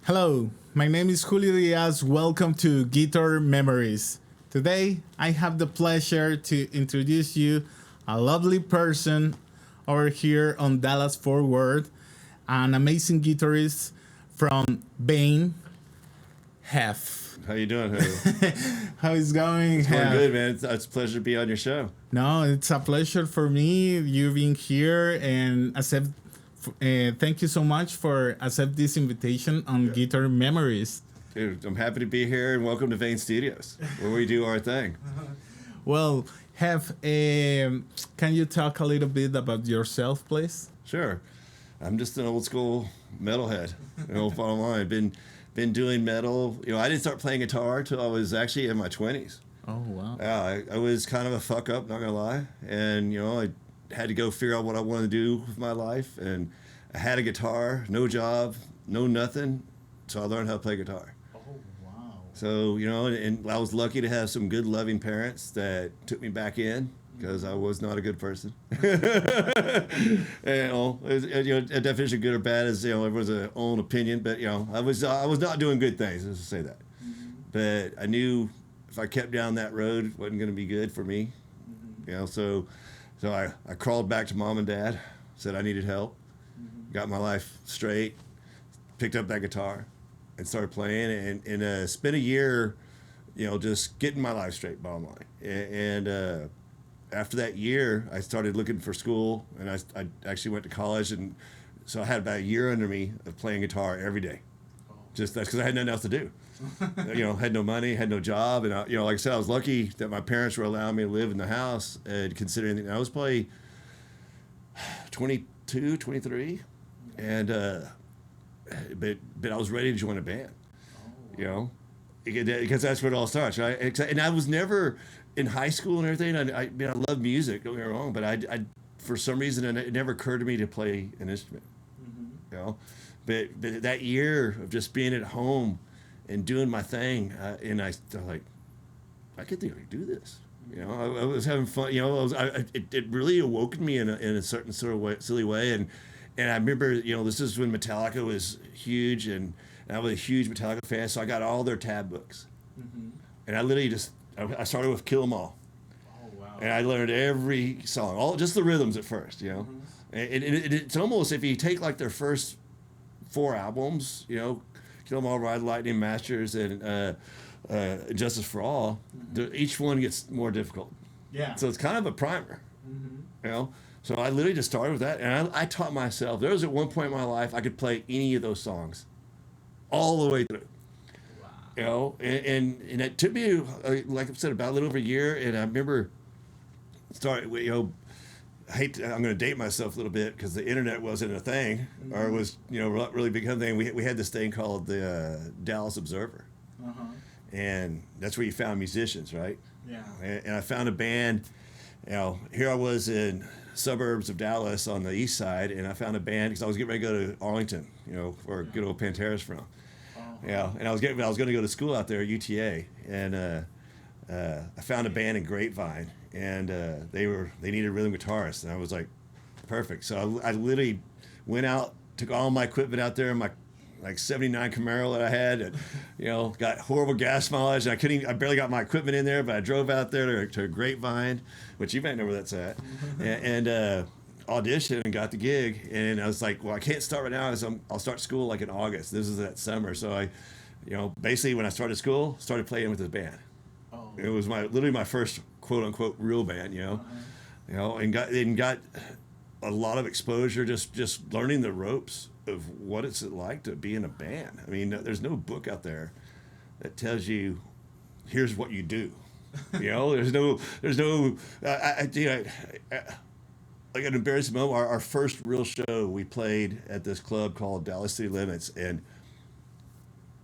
Hello, my name is Julio Diaz. Welcome to Guitar Memories. Today, I have the pleasure to introduce you a lovely person over here on Dallas Fort Worth, an amazing guitarist from Bain, HEF. How you doing, Julio? How is going? It's going Hef? good, man. It's a pleasure to be on your show. No, it's a pleasure for me you being here and thank you so much for accept this invitation on Guitar Memories. Dude, I'm happy to be here, and welcome to Vane Studios, where we do our thing. Well, can you talk a little bit about yourself, please? Sure. I'm just an old school metalhead, an old bottom line. Been doing metal. I didn't start playing guitar till I was actually in my 20s. Oh, wow. Yeah, I was kind of a fuck up, not gonna lie, and I had to go figure out what I wanted to do with my life, and I had a guitar, no job, no nothing, so I learned how to play guitar. Oh, wow. So, and I was lucky to have some good, loving parents that took me back in because I was not a good person. And, a definition of good or bad is, everyone's own opinion, but, I was not doing good things, let's just say that. But I knew if I kept down that road, it wasn't going to be good for me. So I crawled back to mom and dad, said I needed help, got my life straight, picked up that guitar, and started playing, and spent a year, just getting my life straight, bottom line. And after that year, I started looking for school, and I actually went to college, and so I had about a year under me of playing guitar every day. Just that's because I had nothing else to do. Had no money, had no job, and like I said, I was lucky that my parents were allowing me to live in the house. And considering that I was probably 22, 23, and but I was ready to join a band. Because that's where it all starts, right? And I was never in high school and everything. I love music. Don't get me wrong, but I for some reason it never occurred to me to play an instrument. But that year of just being at home and doing my thing, and I was like, I could think I could do this. I was having fun. It really awoke me in a certain sort of silly way. And I remember, this is when Metallica was huge, and I was a huge Metallica fan, so I got all their tab books. And I literally I started with Kill 'Em All. Oh, wow. And I learned every song, just the rhythms at first, And it's almost, if you take like their first 4 albums, Kill 'Em All, Ride the Lightning, Masters, and Justice for All, each one gets more difficult. Yeah. So it's kind of a primer, So I literally just started with that, and I taught myself. There was at one point in my life I could play any of those songs, all the way through. Wow. And it took me, like I said, about a little over a year, and I remember I'm going to date myself a little bit because the internet wasn't a thing, or it was, really become a thing. We had this thing called the Dallas Observer, and that's where you found musicians, right? Yeah. And I found a band. Here I was in suburbs of Dallas on the east side, and I found a band because I was getting ready to go to Arlington, where good old Pantera's from. And I was going to go to school out there at UTA, and I found a band in Grapevine, and they needed a rhythm guitarist, and I was like, perfect. So I literally went out, took all my equipment out there, my like 79 Camaro that I had, and got horrible gas mileage, and I barely got my equipment in there, but I drove out there to Grapevine, which you might know where that's at, and auditioned and got the gig. And I was like, well, I can't start right now, I'll start school like in August. This is that summer. So I basically when I started school, started playing with this band. It was literally my first quote unquote real band, and got a lot of exposure, just learning the ropes of what it's like to be in a band. I mean, there's no book out there that tells you here's what you do. There's no like an embarrassing moment. Our first real show we played at this club called Dallas City Limits, and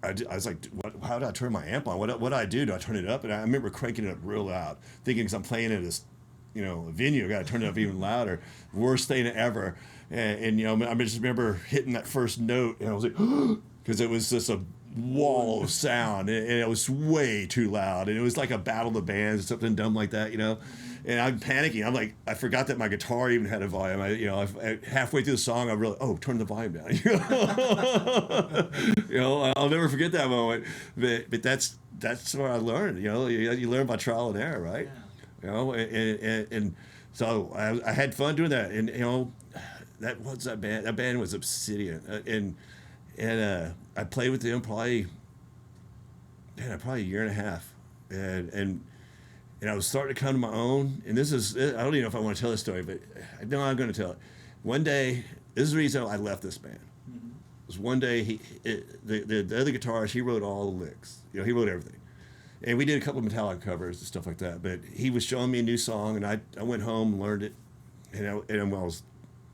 I was like, how do I turn my amp on? What do I do? Do I turn it up? And I remember cranking it up real loud, thinking because I'm playing at this, venue, I got to turn it up even louder. Worst thing ever. And I just remember hitting that first note, and I was like, because it was just a wall of sound, and it was way too loud, and it was like a battle of the bands or something dumb like that, you know. And I'm panicking. I'm like, I forgot that my guitar even had a volume. Halfway through the song, I realized, turn the volume down. I'll never forget that moment. But that's what I learned. You learn by trial and error, right? Yeah. And so I had fun doing that. And that band. That band was Obsidian, and I played with them probably a year and a half, and I was starting to come to my own. And this is, I don't even know if I want to tell this story, but I know I'm going to tell it. One day, this is the reason I left this band. Mm-hmm. It was one day, the other guitarist, he wrote all the licks. He wrote everything. And we did a couple of Metallica covers and stuff like that. But he was showing me a new song, and I went home and learned it. And I was,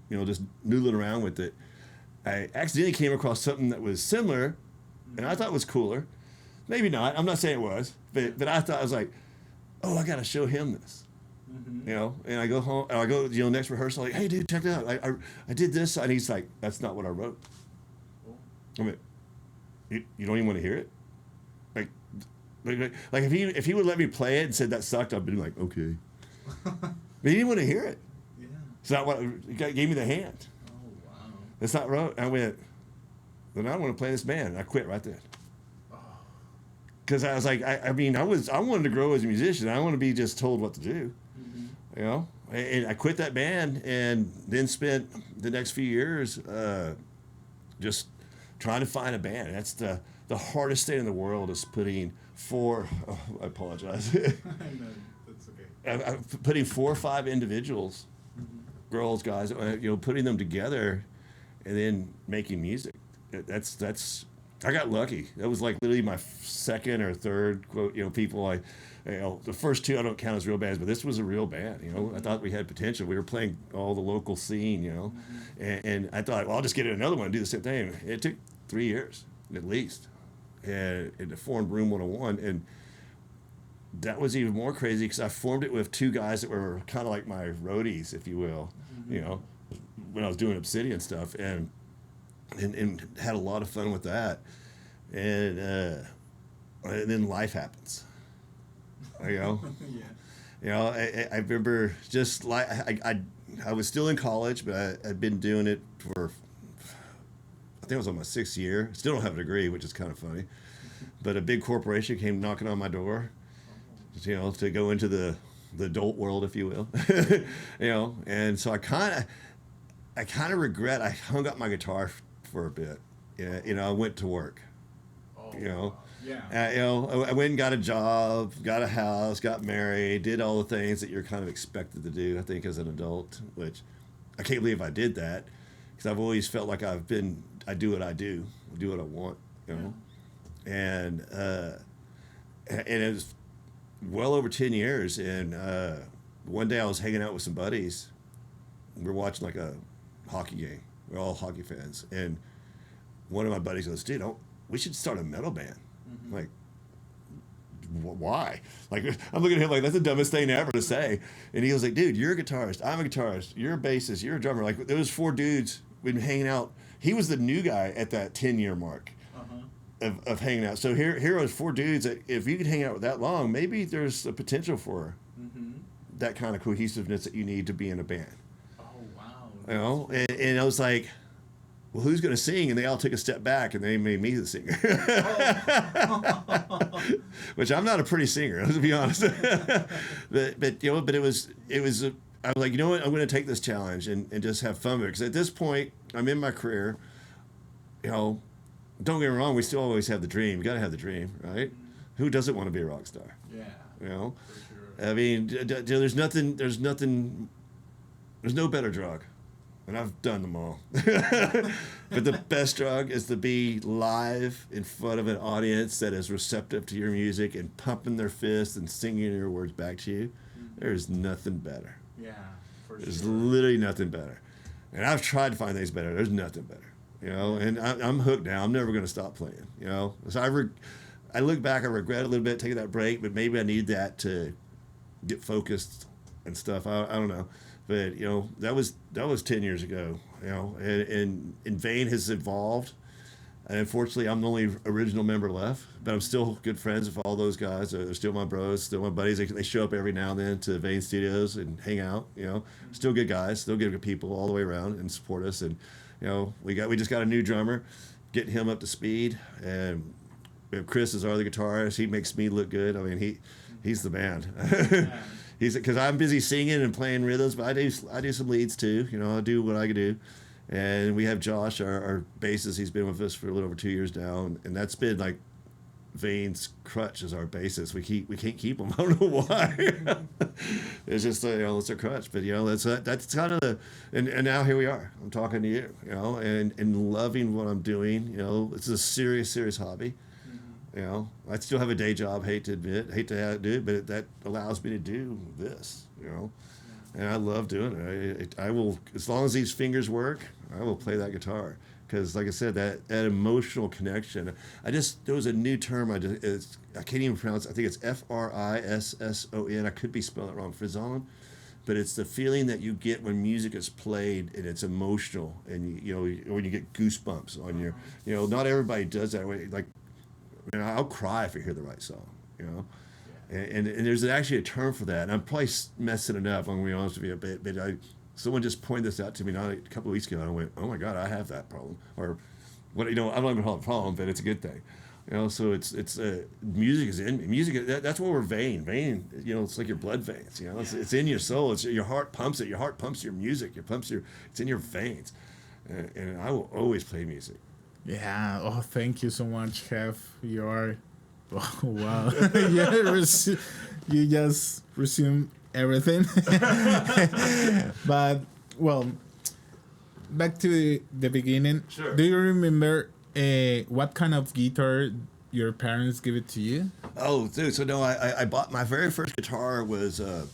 just noodling around with it. I accidentally came across something that was similar, and I thought it was cooler. Maybe not. I'm not saying it was, but I thought, I was like, I got to show him this. Mm-hmm. And I go home, and I go, next rehearsal, like, hey, dude, check it out. I did this, and he's like, that's not what I wrote. I mean, you don't even want to hear it? Like if he would let me play it and said that sucked, I'd be like, okay. But he didn't want to hear it. Yeah. So that what he gave me the hand. Oh wow. That's not right. I went, then I don't want to play this band. And I quit right then. Because I was like, I wanted to grow as a musician. I want to be just told what to do. Mm-hmm. And I quit that band and then spent the next few years just trying to find a band. That's the hardest thing in the world is putting I apologize. No, that's okay. Putting 4 or 5 individuals, girls, guys, putting them together and then making music. That's I got lucky. That was like literally my second or third quote, people the first 2 I don't count as real bands, but this was a real band, I thought we had potential. We were playing all the local scene, and I thought, well, I'll just get another one and do the same thing. It took 3 years at least. And it formed Room 101, and that was even more crazy because I formed it with 2 guys that were kind of like my roadies, if you will, when I was doing Obsidian stuff, and had a lot of fun with that, and then life happens, I remember just like I was still in college, but I'd been doing it for. I think I was on my 6th year. Still don't have a degree, which is kind of funny. But a big corporation came knocking on my door, to go into the adult world, if you will. And so I kind of regret I hung up my guitar for a bit. I went to work. Yeah. I went and got a job, got a house, got married, did all the things that you're kind of expected to do, I think, as an adult, which I can't believe I did that because I've always felt like I do what I do what I want, and it was well over 10 years. And one day I was hanging out with some buddies. We were watching like a hockey game. We're all hockey fans, and one of my buddies goes, "Dude, we should start a metal band." Mm-hmm. Like, why? Like, I'm looking at him like that's the dumbest thing ever to say. And he was like, "Dude, you're a guitarist. I'm a guitarist. You're a bassist. You're a drummer." Like, there was 4 dudes we'd been hanging out. He was the new guy at that 10-year mark of hanging out. So here was 4 dudes that if you could hang out with that long, maybe there's a potential for that kind of cohesiveness that you need to be in a band. Oh, wow. And I was like, well, who's going to sing? And they all took a step back and they made me the singer. Which I'm not a pretty singer, to be honest. but it was I was like, you know what? I'm going to take this challenge and just have fun with it. Because at this point, I'm in my career. Don't get me wrong. We still always have the dream. You got to have the dream, right? Mm-hmm. Who doesn't want to be a rock star? Yeah. For sure. I mean, there's no better drug. And I've done them all. But the best drug is to be live in front of an audience that is receptive to your music and pumping their fists and singing your words back to you. Mm-hmm. There's nothing better. Yeah, There's literally nothing better. And I've tried to find things better. There's nothing better. And I'm hooked now. I'm never going to stop playing. So I look back, I regret a little bit taking that break, but maybe I need that to get focused and stuff. I don't know. But that was 10 years ago. And Vain has evolved. And unfortunately, I'm the only original member left, but I'm still good friends with all those guys. They're still my bros, still my buddies. They show up every now and then to Vane Studios and hang out. You know, still good guys, still good people all the way around and support us. And you know, we just got a new drummer, getting him up to speed. And we have Chris as our other guitarist. He makes me look good. I mean, he's the man. He's because I'm busy singing and playing rhythms, but I do some leads too. You know, I do what I can do. And we have Josh, our bassist. He's been with us for a little over 2 years now, and that's been like Vane's crutch as our bassist. We can't keep him. I don't know why. It's just you know, it's a crutch. But you know, that's kind of the and now here we are. I'm talking to you, you know, and loving what I'm doing. You know, it's a serious hobby. You know, I still have a day job. Hate to do it, but that allows me to do this. You know. And I love doing it. I will, as long as these fingers work, I will play that guitar. Because, like I said, that emotional connection. There was a new term. I can't even pronounce. I think it's Frisson. I could be spelling it wrong. Frisson, but it's the feeling that you get when music is played and it's emotional, and you know when you get goosebumps on your. You know, not everybody does that way. Like, you know, I'll cry if I hear the right song. You know. And there's actually a term for that, and I'm probably messing it up. I'm going to be honest with you, but someone just pointed this out to me a couple of weeks ago, and I went, "Oh my God, I have that problem." Or, what you know, I'm not going to call it a problem, but it's a good thing. You know, so it's music is in me. Music. That's what we're Vane. Vane. You know, it's like your blood veins. You know, it's in your soul. It's your heart pumps it. Your heart pumps your music. It's in your veins, and I will always play music. Yeah. Oh, thank you so much, Hef. You are. Oh, wow. You just resume everything. But, well, back to the beginning. Sure. Do you remember what kind of guitar your parents give it to you? Oh, dude. So, no, I bought my very first guitar was a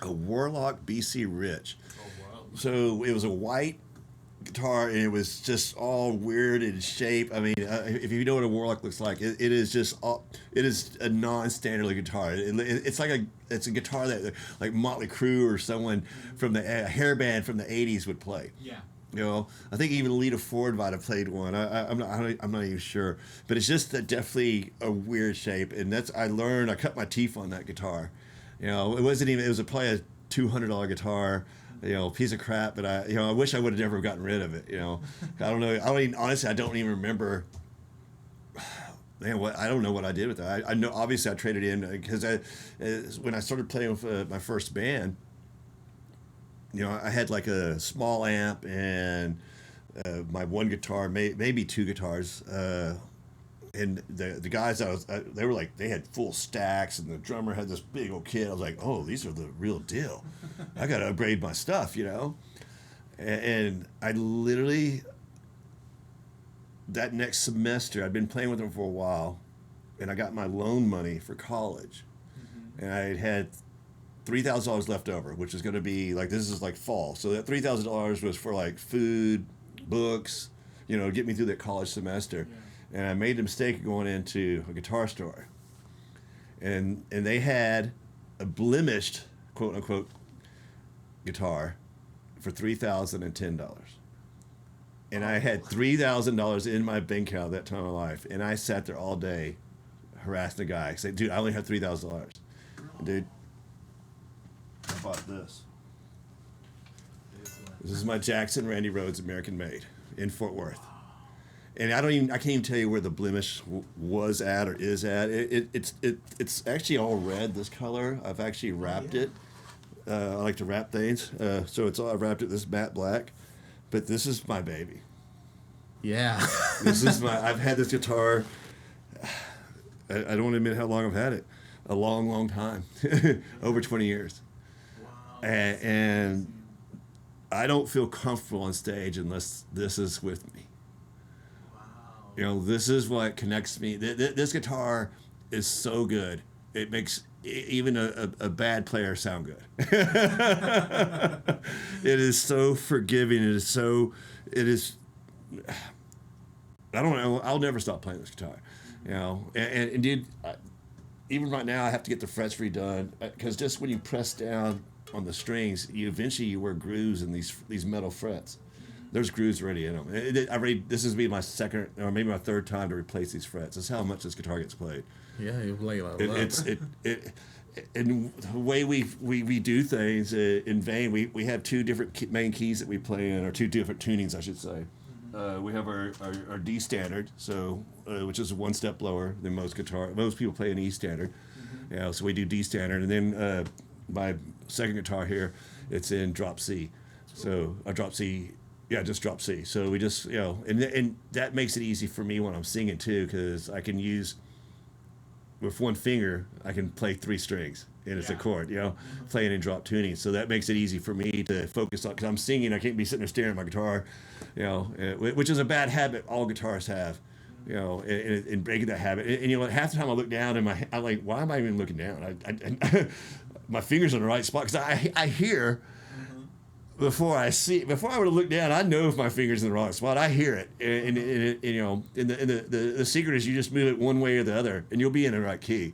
Warlock BC Rich. Oh, wow. So it was a white guitar, and it was just all weird in shape. I mean, if you know what a Warlock looks like, it is a non-standard guitar. It's a guitar that like Motley Crue or someone from the hair band from the '80s would play. Yeah. You know, I think even Lita Ford might have played one. I'm not even sure, but it's just definitely a weird shape, and I cut my teeth on that guitar. You know, it was probably a $200 guitar. You know, piece of crap, but I wish I would have never gotten rid of it. You know, I don't know. Honestly, I don't even remember. Man, I don't know what I did with it. I know, obviously, I traded in because when I started playing with my first band, you know, I had like a small amp and my one guitar, maybe two guitars. And the guys they were like, they had full stacks, and the drummer had this big old kit. I was like, oh, these are the real deal. I got to upgrade my stuff, you know. And I literally, that next semester, I'd been playing with them for a while, and I got my loan money for college, and I had $3,000 left over, which is going to be like, this is like fall, so that $3,000 was for like food, books, you know, to get me through that college semester. Yeah. And I made the mistake of going into a guitar store, and they had a blemished, quote unquote, guitar for $3,010. And I had $3,000 in my bank account at that time of life, and I sat there all day harassing the guy, saying, "Dude, I only have $3,000." Dude, I bought this. This is my Jackson Randy Rhoads American Made in Fort Worth. And I can't even tell you where the blemish was at or is at. It's actually all red, this color. I've actually wrapped it. I like to wrap things. So I wrapped it this matte black. But this is my baby. Yeah. I've had this guitar, I don't want to admit how long I've had it. A long, long time. Over 20 years. Wow. And I don't feel comfortable on stage unless this is with me. You know, this is what connects me. This guitar is so good. It makes even a bad player sound good. It is so forgiving. It is, I don't know. I'll never stop playing this guitar. You know, and dude, even right now I have to get the frets redone because just when you press down on the strings, you eventually wear grooves in these metal frets. There's grooves already in them. This is be my second or maybe my third time to replace these frets. That's how much this guitar gets played. Yeah, you play a lot. And the way we do things in Vane, we have two different main keys that we play in, or two different tunings, I should say. We have our D standard, so which is a one step lower than most guitar. Most people play an E standard, so we do D standard, and then my second guitar here, it's in drop C, so a drop C. Yeah, just drop C. So we just, and that makes it easy for me when I'm singing too, because I can use, with one finger, I can play 3 strings and it's a chord, playing in drop tuning. So that makes it easy for me to focus on, because I'm singing, I can't be sitting there staring at my guitar, which is a bad habit all guitarists have, and breaking that habit. And half the time I look down and I'm like, why am I even looking down? My fingers in the right spot, because I hear. Before I would have looked down, I know if my finger's in the wrong spot. I hear it, and the secret is you just move it one way or the other, and you'll be in the right key.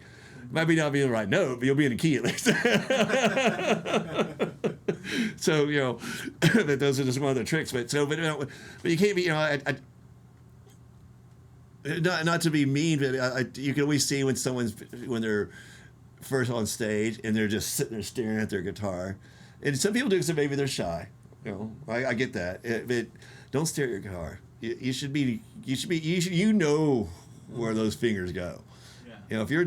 Might be not be in the right note, but you'll be in the key at least. So that those are just one of the tricks. But you can't be not to be mean, but you can always see when they're first on stage and they're just sitting there staring at their guitar. And some people do because maybe they're shy. I get that. But don't stare at your guitar. You should know where those fingers go. Yeah. If you're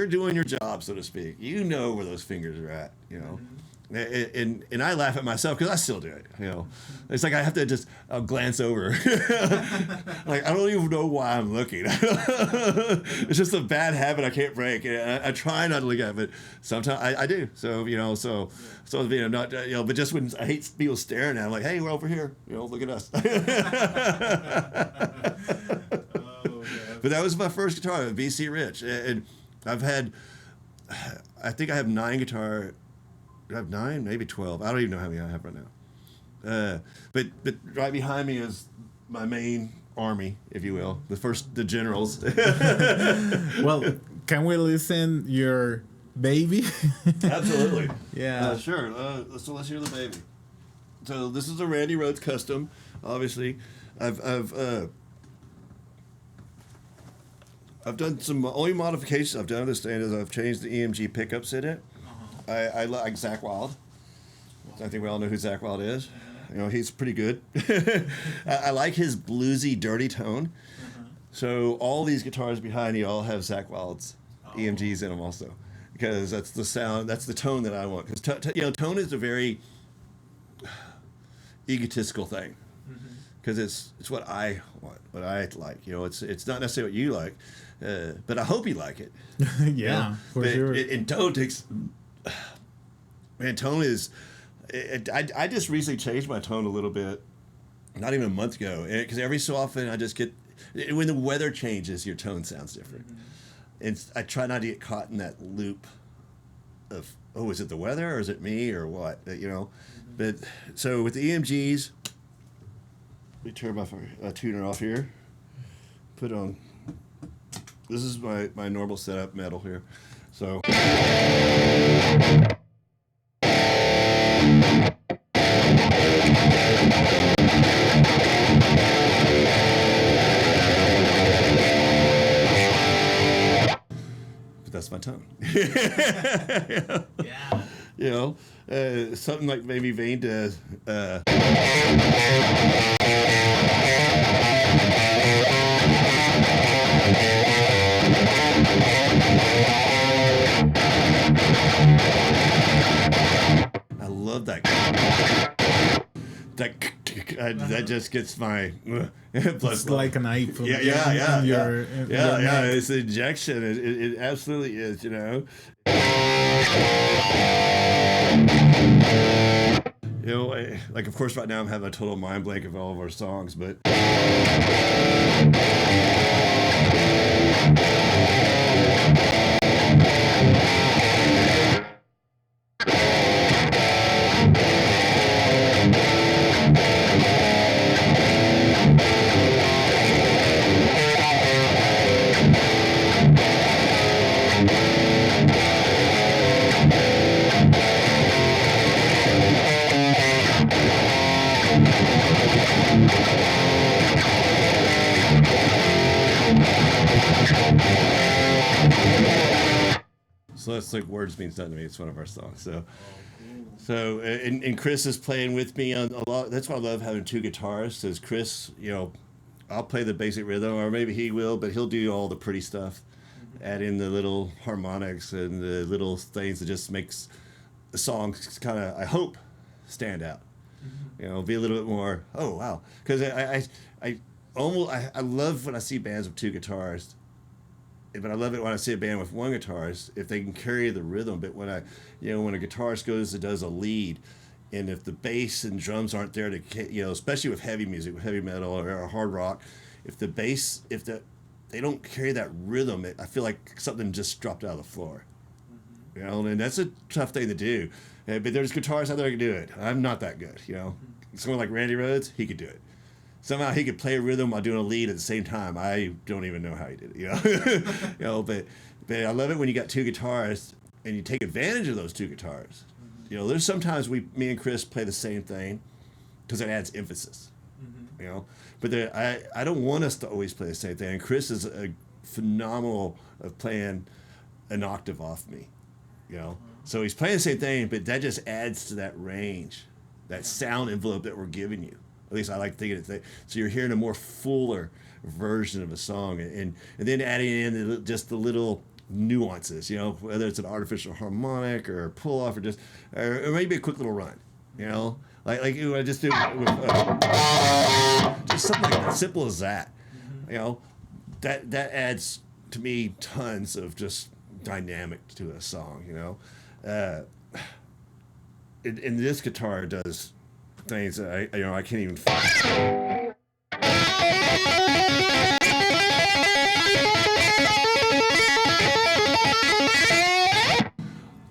doing your job, so to speak, you know where those fingers are at. And I laugh at myself because I still do it. It's like I have to just glance over. Like I don't even know why I'm looking. It's just a bad habit I can't break. I try not to look at it, but sometimes I do. So not but just when I hate people staring at it, I'm like, hey, we're over here. Look at us. But that was my first guitar, BC Rich, and I think I have 9 guitar. I have 9, maybe 12. I don't even know how many I have right now. But right behind me is my main army, if you will, the generals. Well, can we listen your baby? Absolutely. Yeah. Sure. So let's hear the baby. So this is a Randy Rhoads custom. Obviously, I've done some only modifications I've done to this stand is I've changed the EMG pickups in it. I like Zakk Wylde. I think we all know who Zakk Wylde is. He's pretty good. I like his bluesy, dirty tone. So all these guitars behind you all have Zakk Wylde's EMGs in them also, because that's the sound, that's the tone that I want. Because tone is a very egotistical thing. Because it's what I want, what I like. It's not necessarily what you like, but I hope you like it. Yeah, for sure. And tone takes. Man, tone is. I just recently changed my tone a little bit, not even a month ago, because every so often I just get when the weather changes, your tone sounds different, and I try not to get caught in that loop of is it the weather or is it me or what But so with the EMGs. Let me turn my tuner off here. Put on. This is my normal setup metal here. So. But that's my tone. Yeah. Something like maybe Vane does. I love that. That just gets my blood. It's like a knife. Yeah. It's an injection. It absolutely is. Like of course right now I'm having a total mind blank of all of our songs, but So that's like Words Means Nothing to Me. It's one of our songs. So, Cool. so and Chris is playing with me on a lot. That's why I love having two guitarists. Is Chris, I'll play the basic rhythm, or maybe he will, but he'll do all the pretty stuff, add in the little harmonics and the little things that just makes the song kind of, I hope, stand out. Be a little bit more. Oh wow, because I love when I see bands with two guitarists, but I love it when I see a band with one guitarist if they can carry the rhythm. But when when a guitarist goes and does a lead, and if the bass and drums aren't there to, especially with heavy music, with heavy metal or hard rock, if they don't carry that rhythm, I feel like something just dropped out of the floor. And that's a tough thing to do. But there's guitarists out there that can do it. I'm not that good. Someone like Randy Rhoads, he could do it. Somehow he could play a rhythm while doing a lead at the same time. I don't even know how he did it. But I love it when you got two guitarists and you take advantage of those two guitars. There's sometimes me and Chris play the same thing because it adds emphasis. But I don't want us to always play the same thing. And Chris is a phenomenal of playing an octave off me. So he's playing the same thing, but that just adds to that range, that sound envelope that we're giving you. At least I like thinking it. So you're hearing a more fuller version of a song, and then adding in just the little nuances, whether it's an artificial harmonic or a pull off or maybe a quick little run, like I just do with, just something like that, simple as that, that adds to me tons of just dynamic to a song, and this guitar does things that I can't even find.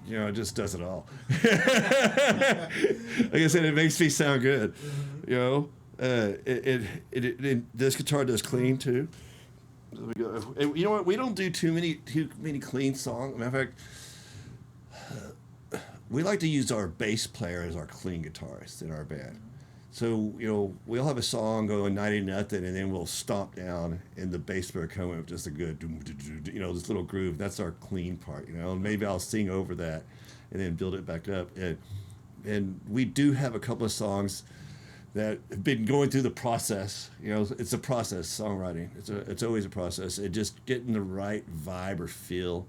It just does it all. Like I said, it makes me sound good. This guitar does clean too. And you know what? We don't do too many clean songs. Matter of fact, we like to use our bass player as our clean guitarist in our band. So we'll have a song going 90-0, and then we'll stomp down, and the bass player come in with just a good, this little groove. That's our clean part. And maybe I'll sing over that, and then build it back up. And we do have a couple of songs that have been going through the process. It's a process, songwriting. It's always a process. And just getting the right vibe or feel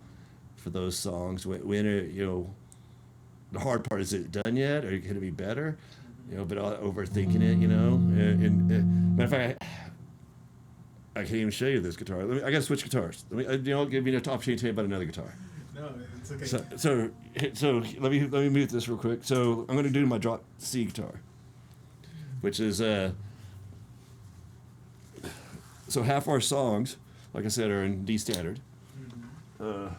for those songs. When the hard part, is it done yet, or can it be better? But overthinking it. And matter of fact, I can't even show you this guitar. I got to switch guitars. I'll give you an opportunity to tell you about another guitar. No, it's okay. So let me mute this real quick. So I'm going to do my drop C guitar, which is so half our songs, like I said, are in D standard. The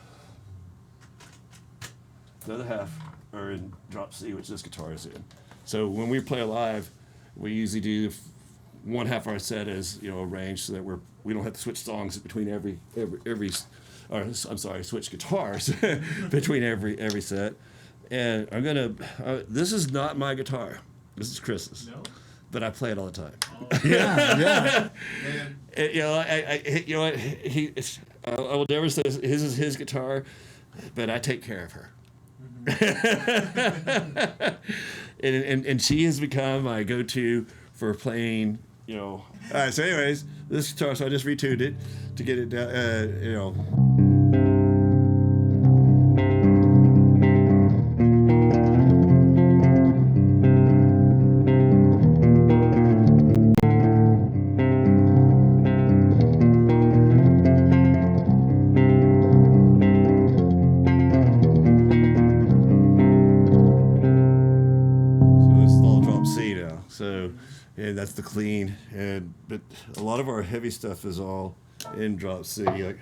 other half are in drop C, which this guitar is in. So when we play live, we usually do one half of our set as arranged so that we don't have to switch songs between switch guitars between every set. And I'm gonna. This is not my guitar. This is Chris's. No. But I play it all the time. Oh. Yeah. I will never say his is his guitar, but I take care of her. And she has become my go-to for playing. All right. So, anyways, this guitar. So I just retuned it to get it down. And that's the clean, but a lot of our heavy stuff is all in drop C. Like,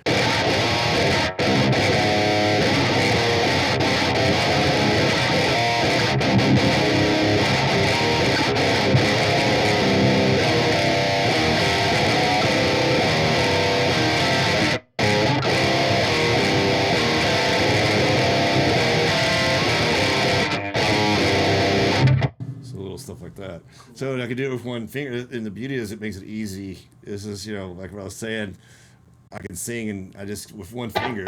stuff like that. So I could do it with one finger, and the beauty is it makes it easy. This is, like what I was saying, I can sing, and I just with one finger.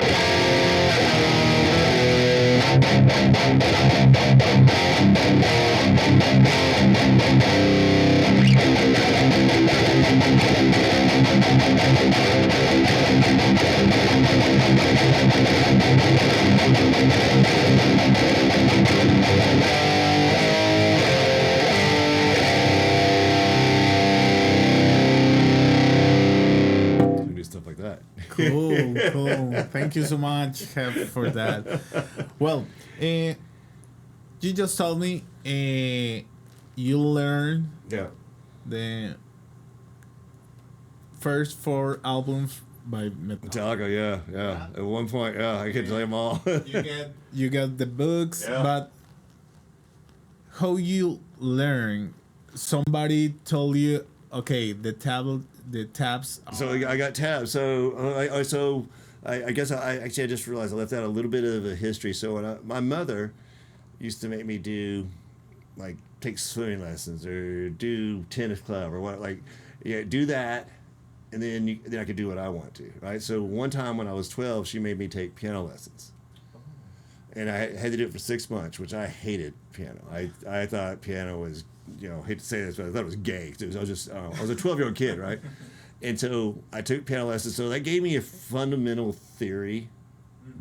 Do stuff like that. Cool, cool. Thank you so much, Hef, for that. Well, you just told me you learned Yeah. the first 4 albums by Metallica. Metallica, yeah. At one point, I could play them all. You get the books, Yeah. but how you learn? Somebody told you, okay, the tabs. So I got tabs. So I guess I just realized I left out a little bit of a history. So when my mother used to make me do, like, take swimming lessons or do tennis club or what, like, do that, and then I could do what I want to, right? So one time when I was 12, she made me take piano lessons. And I had to do it for 6 months, which I hated piano. I thought piano was, hate to say this, but I thought it was gay. I was a 12-year-old kid, right? And so I took piano lessons. So that gave me a fundamental theory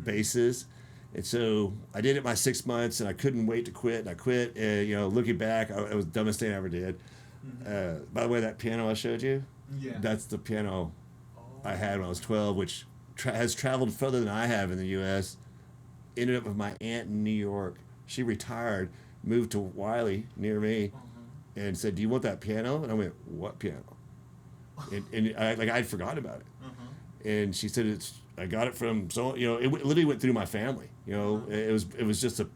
basis. And so I did it my 6 months, and I couldn't wait to quit. And I quit. And, looking back, it was the dumbest thing I ever did. By the way, that piano I showed you, that's the piano I had when I was 12, which has traveled further than I have in the U.S. Ended up with my aunt in New York. She retired, moved to Wiley near me, and said, "Do you want that piano?" And I went, "What piano?" and I'd forgotten about it. And she said, I got it from it literally went through my family. It was just a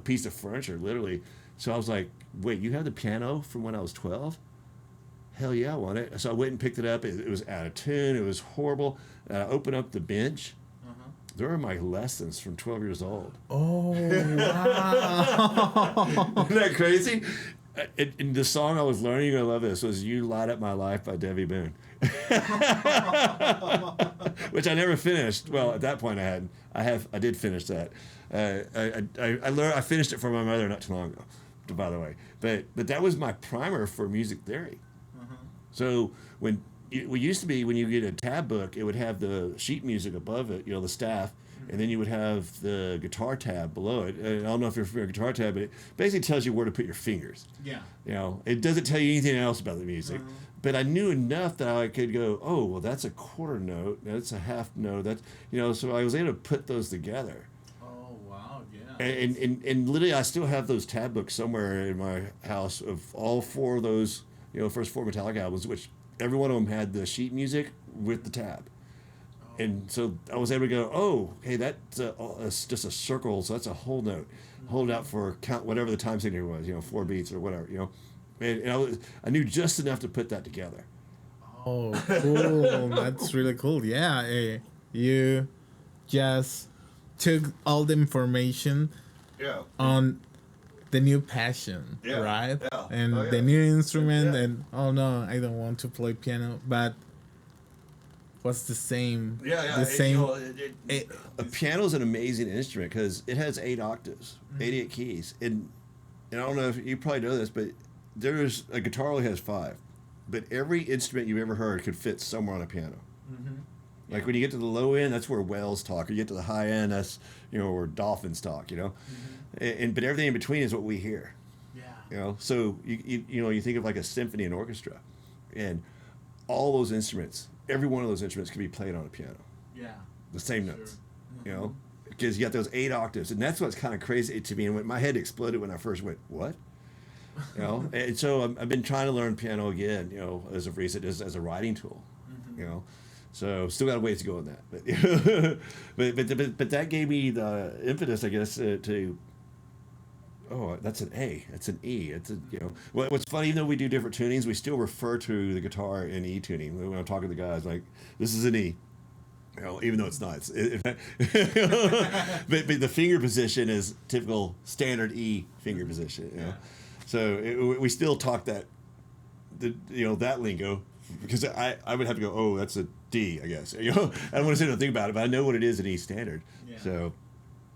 piece of furniture, literally. So I was like, "Wait, you have the piano from when I was 12?" Hell yeah, I want it. So I went and picked it up. It was out of tune. It was horrible. I opened up the bench. There are my lessons from 12 years old. Oh, wow. Isn't that crazy? And the song I was learning, you're going to love this, was You Light Up My Life by Debbie Boone. Which I never finished. Well, at that point I did finish that. I finished it for my mother not too long ago, by the way. But that was my primer for music theory. So when you get a tab book, it would have the sheet music above it, the staff, and then you would have the guitar tab below it. And I don't know if you're familiar with guitar tab, but it basically tells you where to put your fingers. Yeah. It doesn't tell you anything else about the music. But I knew enough that I could go, oh, well, that's a quarter note, that's a half note, that's, so I was able to put those together. Oh, wow, yeah. And literally, I still have those tab books somewhere in my house of all 4 of those, first 4 Metallica albums, which every one of them had the sheet music with the tab. And so I was able to go, oh, hey, that's just a circle, so that's a whole note. Hold it out for count whatever the time signature was, 4 beats or whatever, And I knew just enough to put that together. Oh, cool. That's really cool. Yeah, you just took all the information on the new passion, right? Yeah. And the new instrument, and no, I don't want to play piano, but what's the same? The same. A piano is an amazing instrument because it has 8 octaves, 88 keys, and I don't know if you probably know this, but there's a guitar only has 5, but every instrument you've ever heard could fit somewhere on a piano. Like when you get to the low end, that's where whales talk. Or you get to the high end, that's where dolphins talk. And but everything in between is what we hear. Yeah. So you think of like a symphony and orchestra, and all those instruments, every one of those instruments can be played on a piano. Yeah. The same notes. Because you got those 8 octaves, and that's what's kind of crazy to me. And my head exploded when I first went, what? And so I've been trying to learn piano again, as of recent, as a writing tool, So still got a ways to go on that, but that gave me the impetus, I guess, to. Oh, that's an A. That's an E. It's What's funny, even though we do different tunings, we still refer to the guitar in E tuning. When I'm talking to the guys, like, this is an E. Even though it's not. But the finger position is typical standard E finger position. So we still talk that lingo, because I would have to go, oh, that's a D, I guess. I don't want to sit and think about it, but I know what it is in E standard. Yeah. So,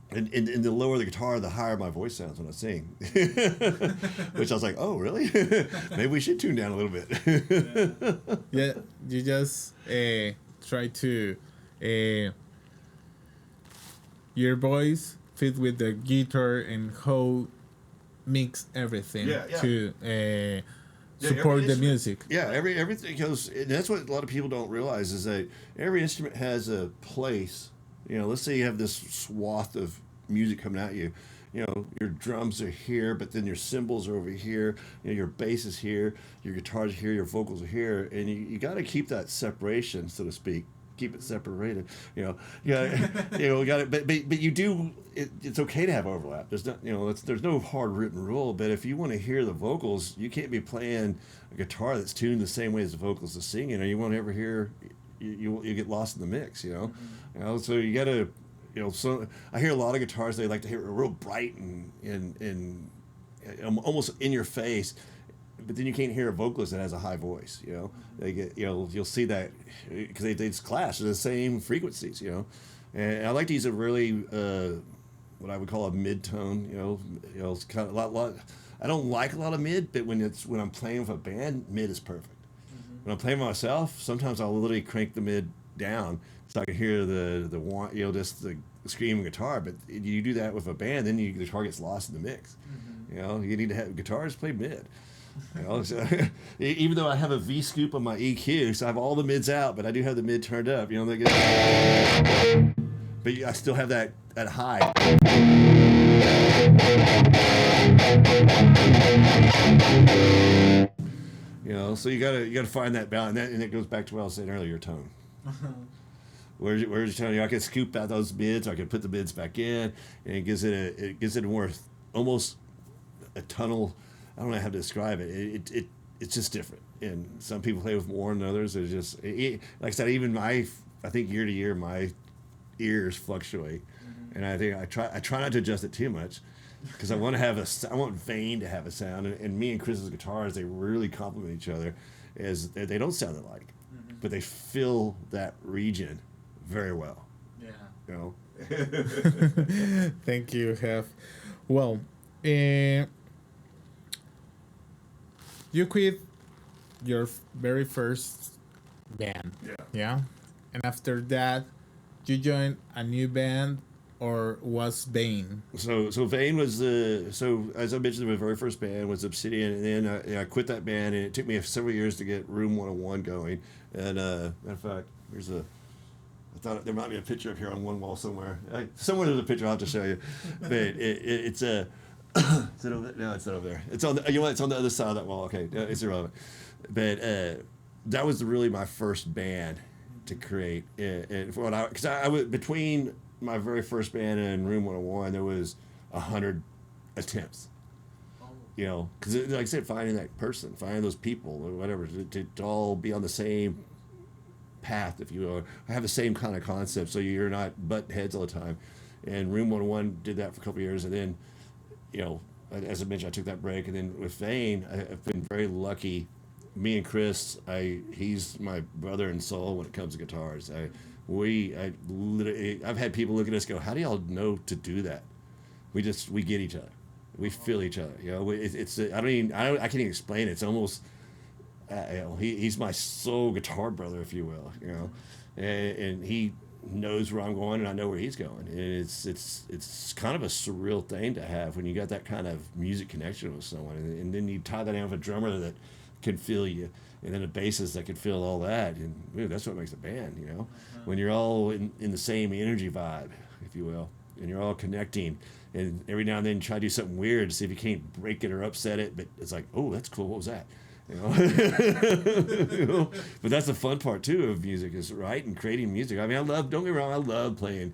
and the lower the guitar, the higher my voice sounds when I sing. Which I was like, oh, really? Maybe we should tune down a little bit. Yeah, you just try to your voice fit with the guitar and how mix everything to support the music. Yeah, everything goes, and that's what a lot of people don't realize is that every instrument has a place. You know, let's say you have this swath of music coming at you. You know, your drums are here, but then your cymbals are over here. You know, your bass is here, your guitars are here, your vocals are here, and you got to keep that separation, so to speak. Keep it separated. You know, got it. But you do. It's okay to have overlap. There's not, there's no hard written rule. But if you want to hear the vocals, you can't be playing a guitar that's tuned the same way as the vocals are singing, or you won't ever hear. You get lost in the mix. So you got to. So I hear a lot of guitars. They like to hear it real bright and almost in your face. But then you can't hear a vocalist that has a high voice. They get you'll see that because they just clash. They're the same frequencies. And I like to use a really what I would call a mid tone. It's kind of a lot. I don't like a lot of mid, but when I'm playing with a band, mid is perfect. Mm-hmm. When I'm playing by myself, sometimes I'll literally crank the mid down so I can hear just the screaming guitar. But you do that with a band, then the guitar gets lost in the mix. Mm-hmm. You need to have guitars play mid. So, even though I have a V scoop on my EQ, so I have all the mids out, but I do have the mid turned up. But I still have that high. So you gotta find that balance, and it goes back to what I was saying earlier, your tone. Where's your tone? I can scoop out those mids, or I can put the mids back in, and it gives it a more almost a tunnel. I don't know how to describe it. It's just different, and some people play with more than others. It's just like I said. Even I think year to year my ears fluctuate, and I think I try not to adjust it too much because I want Vane to have a sound, and me and Chris's guitars, they really complement each other, as they don't sound alike, but they fill that region very well. Yeah. Thank you, Hef. Well, you quit your very first band. Yeah. And after that, you joined a new band, or was Vane? So Vane was as I mentioned, my very first band was Obsidian, and then I quit that band, and it took me several years to get Room 101 going. And matter of fact, I thought there might be a picture up here on one wall somewhere. Somewhere there's a picture I'll have to show you, but it's a. Is it over there? No, it's not over there. It's on the. It's on the other side of that wall. Okay, it's irrelevant. But that was really my first band to create. And because I was between my very first band and Room 101, there was 100 attempts. Because like I said, finding that person, finding those people, or whatever, to all be on the same path, if you will, or have the same kind of concept, so you're not butting heads all the time. And Room 101 did that for a couple of years, and then. As I mentioned, I took that break, and then with Vane, I've been very lucky. Me and Chris, he's my brother and soul when it comes to guitars. I've had people look at us and go, "How do y'all know to do that?" We get each other, we feel each other. I can't even explain it. It's almost, he's my soul guitar brother, if you will. And he knows where I'm going, and I know where he's going, and it's kind of a surreal thing to have when you got that kind of music connection with someone, and then you tie that in with a drummer that can feel you, and then a bassist that can feel all that, and that's what makes a band. When you're all in the same energy vibe, if you will, and you're all connecting, and every now and then you try to do something weird to see if you can't break it or upset it, but it's like, oh, that's cool, what was that? But that's the fun part too of music, is writing, creating music. I mean, don't get me wrong, I love playing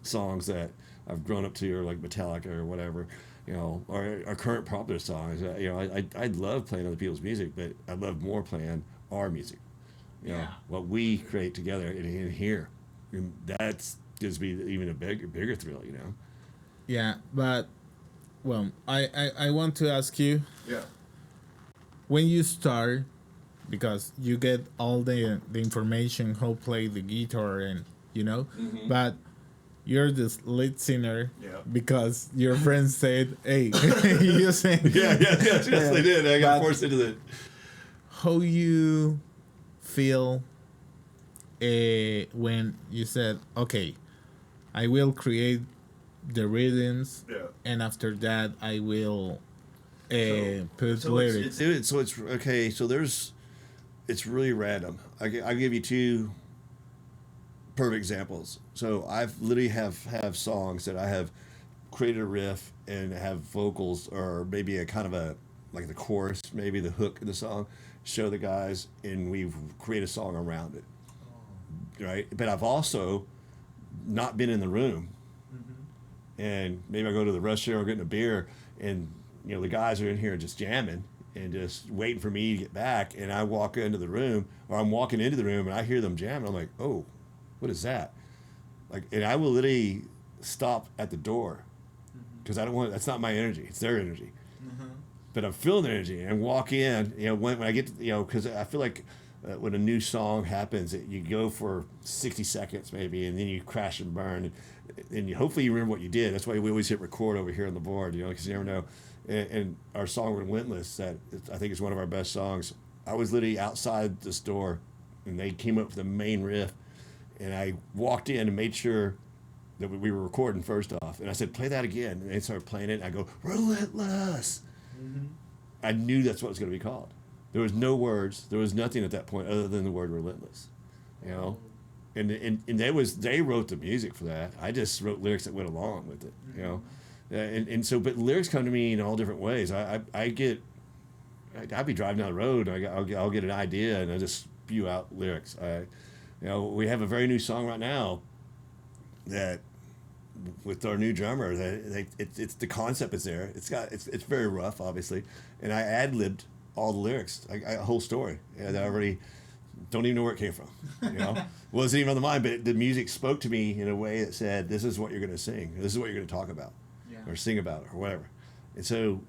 songs that I've grown up to, or like Metallica or whatever, or current popular songs. I love playing other people's music, but I love more playing our music. What we create together in here, and that gives me even a bigger thrill. Yeah, but I want to ask you. Yeah. When you start because you get all the information how play the guitar and but you're the lead singer because your friends said, "Hey, you sing." Yes, they did. I got forced into it. How you feel when you said, "Okay, I will create the rhythms, and after that I will put lyrics." It's okay. So it's really random. I'll give you two perfect examples. So I've literally have songs that I have created a riff and have vocals or maybe a kind of a like the chorus, maybe the hook of the song, show the guys, and we've created a song around it. Right? But I've also not been in the room, and maybe I go to the restaurant or getting a beer, and the guys are in here just jamming and just waiting for me to get back, and I walk into the room, or I'm walking into the room and I hear them jamming. I'm like, oh, what is that? Like, and I will literally stop at the door because I don't want. That's not my energy. It's their energy. But I'm feeling the energy and walk in. When I get to, because I feel like when a new song happens, you go for 60 seconds maybe, and then you crash and burn, and hopefully you remember what you did. That's why we always hit record over here on the board, because you never know. And our song "Relentless," that I think is one of our best songs. I was literally outside the store, and they came up with the main riff, and I walked in and made sure that we were recording first off, and I said, "Play that again," and they started playing it. And I go, "Relentless." I knew that's what it was going to be called. There was no words. There was nothing at that point other than the word "relentless," And they wrote the music for that. I just wrote lyrics that went along with it, And so, but lyrics come to me in all different ways. I'll be driving down the road, and I'll get an idea, and I just spew out lyrics. We have a very new song right now that, with our new drummer, it's the concept is there. It's very rough, obviously, and I ad-libbed all the lyrics, a whole story, and I already don't even know where it came from. Wasn't even on the mind, but the music spoke to me in a way that said, "This is what you're going to sing. This is what you're going to talk about, or sing about, or whatever." And so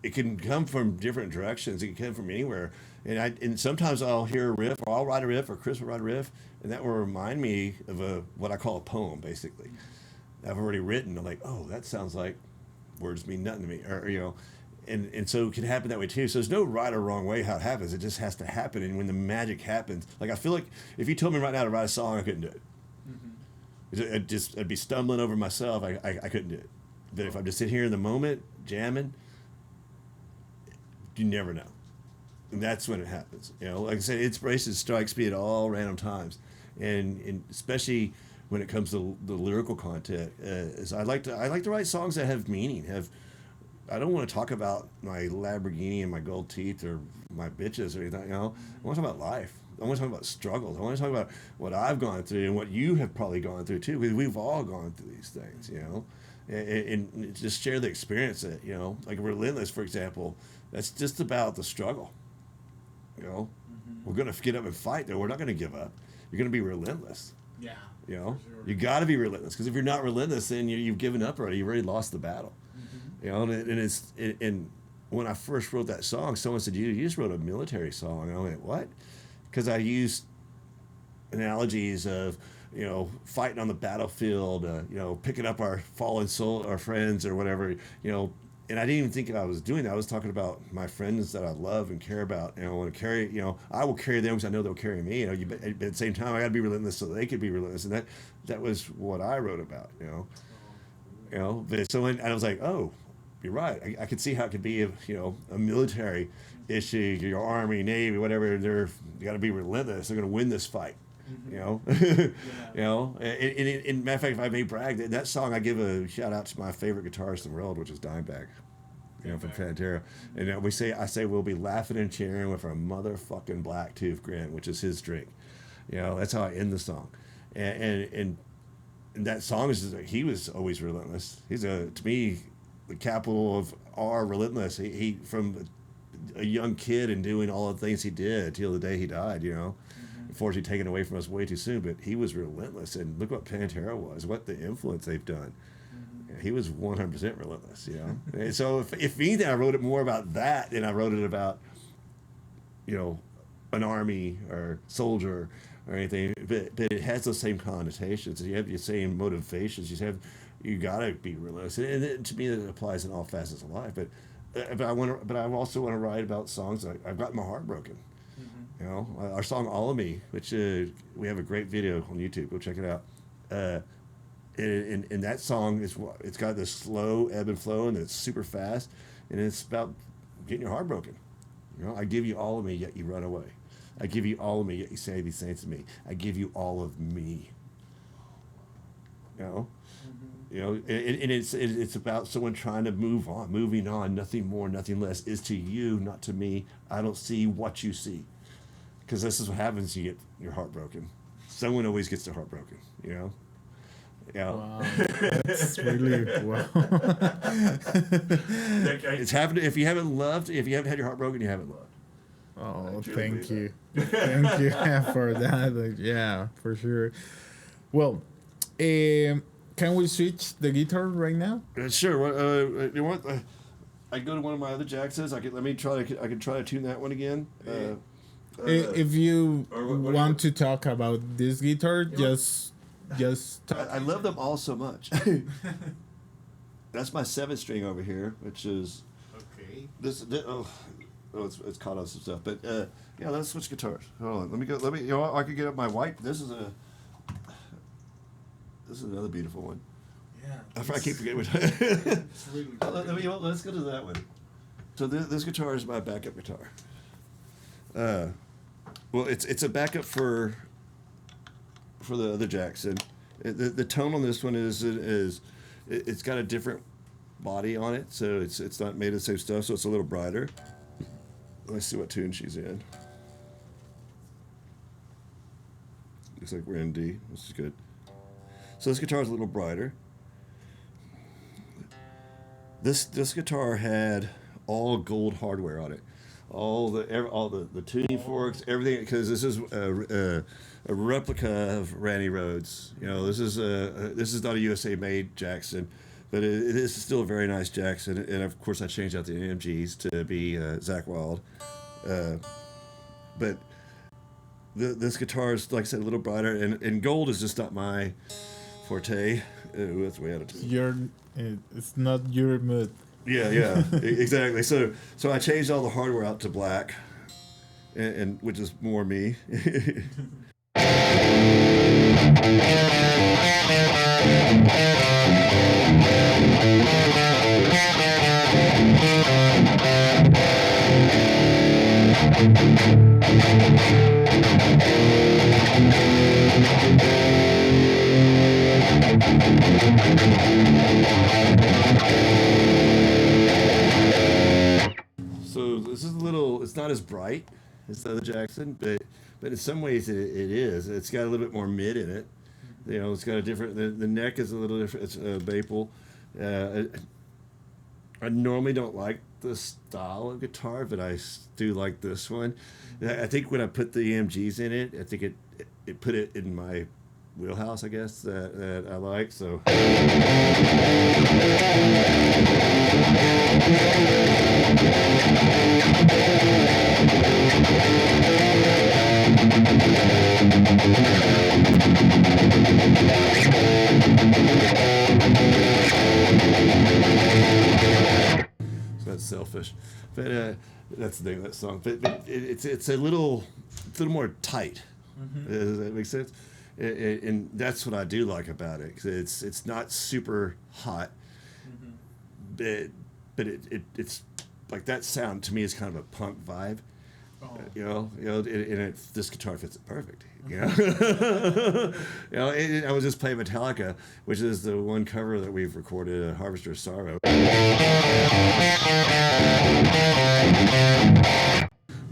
it can come from different directions. It can come from anywhere. And sometimes I'll hear a riff, or I'll write a riff, or Chris will write a riff, and that will remind me of what I call a poem, basically. I've already written. I'm like, oh, that sounds like words mean nothing to me, or and so it can happen that way too. So there's no right or wrong way how it happens. It just has to happen. And when the magic happens, like I feel like if you told me right now to write a song, I couldn't do it. I'd be stumbling over myself. I couldn't do it. But if I'm just sitting here in the moment, jamming, you never know. And that's when it happens. Like I said, inspiration strikes me at all random times, and especially when it comes to the lyrical content. Is I like to write songs that have meaning. I don't want to talk about my Lamborghini and my gold teeth or my bitches or anything. I want to talk about life. I want to talk about struggles. I want to talk about what I've gone through and what you have probably gone through too, because we've all gone through these things. And just share the experience that like "Relentless," for example. That's just about the struggle. We're gonna get up and fight. Though we're not gonna give up. You're gonna be relentless. Yeah. Sure. You got to be relentless, because if you're not relentless, then you've given up already. You've already lost the battle. And when I first wrote that song, someone said, "You just wrote a military song." And I went, "What?" Because I used analogies of fighting on the battlefield, picking up our fallen soul, our friends or whatever, and I didn't even think I was doing that. I was talking about my friends that I love and care about, and I want to carry, I will carry them because I know they'll carry me, but at the same time, I got to be relentless so they could be relentless. And that was what I wrote about, but so when I was like, oh, you're right. I could see how it could be a military issue, your Army, Navy, whatever, you got to be relentless. They're going to win this fight. And matter of fact, if I may brag, that song, I give a shout out to my favorite guitarist in the world, which is Dimebag, from Pantera. And I say we'll be laughing and cheering with our motherfucking black tooth grin, which is his drink. That's how I end the song. And that song is he was always relentless. He's to me the capital of R, relentless. He from a young kid and doing all the things he did till the day he died. Unfortunately taken away from us way too soon, but he was relentless. And look what Pantera was, what the influence they've done. He was 100% relentless, And so if anything, I wrote it more about that than I wrote it about, an army or soldier or anything, but it has those same connotations. You have the same motivations. You gotta be realistic, and to me, it applies in all facets of life. But I also want to write about songs. I've got my heart broken. You know, our song "All of Me," which we have a great video on YouTube. Go check it out. And that song it's got this slow ebb and flow, and it's super fast, and it's about getting your heart broken. You know, I give you all of me, yet you run away. I give you all of me, yet you say these things to me. I give you all of me. You know, and it's about someone trying to moving on. Nothing more, nothing less is to you, not to me. I don't see what you see, because this is what happens. You get your heart broken. Someone always gets their heart broken. You know. Yeah. Wow, that's really wow. It's happened. If you haven't had your heart broken, you haven't loved. Oh, thank you. Thank you for that. Like, yeah, for sure. Well, can we switch the guitar right now? Sure. You want? I go to one of my other Jacksons. I can try to tune that one again. If you want to talk about this guitar, just talk. I love them all so much. That's my 7-string over here, which is Okay. it's caught on some stuff. But yeah, let's switch guitars. Hold on. I could get up my white. This is another beautiful one. Yeah. I keep forgetting which. It's really Let's go to that one. So this guitar is my backup guitar. Well, it's a backup for the other Jackson. The tone on this one is it's got a different body on it, so it's not made of the same stuff, so it's a little brighter. Let's see what tune she's in. Looks like we're in D, which is good. So this guitar is a little brighter. This guitar had all gold hardware on it, all the tuning forks, everything, because this is a replica of Randy Rhoads. You know, this is not a USA made Jackson, but it is still a very nice Jackson. And of course, I changed out the AMGs to be Zakk Wylde, but this guitar is, like I said, a little brighter, and gold is just not my forte. That's way out of tune. It's not your mood. Yeah, exactly. So I changed all the hardware out to black, and which is more me. So this is it's not as bright as the other Jackson, but in some ways it is. It's got a little bit more mid in it. You know, it's got a different, the neck is a little different. It's maple. I normally don't like this style of guitar, but I do like this one. I think when I put the EMGs in it, I think it put it in my wheelhouse, I guess, that I like. So. So that's selfish, but that's the name of that song. But it's a little more tight. Mm-hmm. Does that make sense? And that's what I do like about it, because it's not super hot, mm-hmm. but it's like that sound to me is kind of a punk vibe. Oh. You know, and this guitar fits it perfect. You know, I was just playing Metallica, which is the one cover that we've recorded, "Harvester of Sorrow." You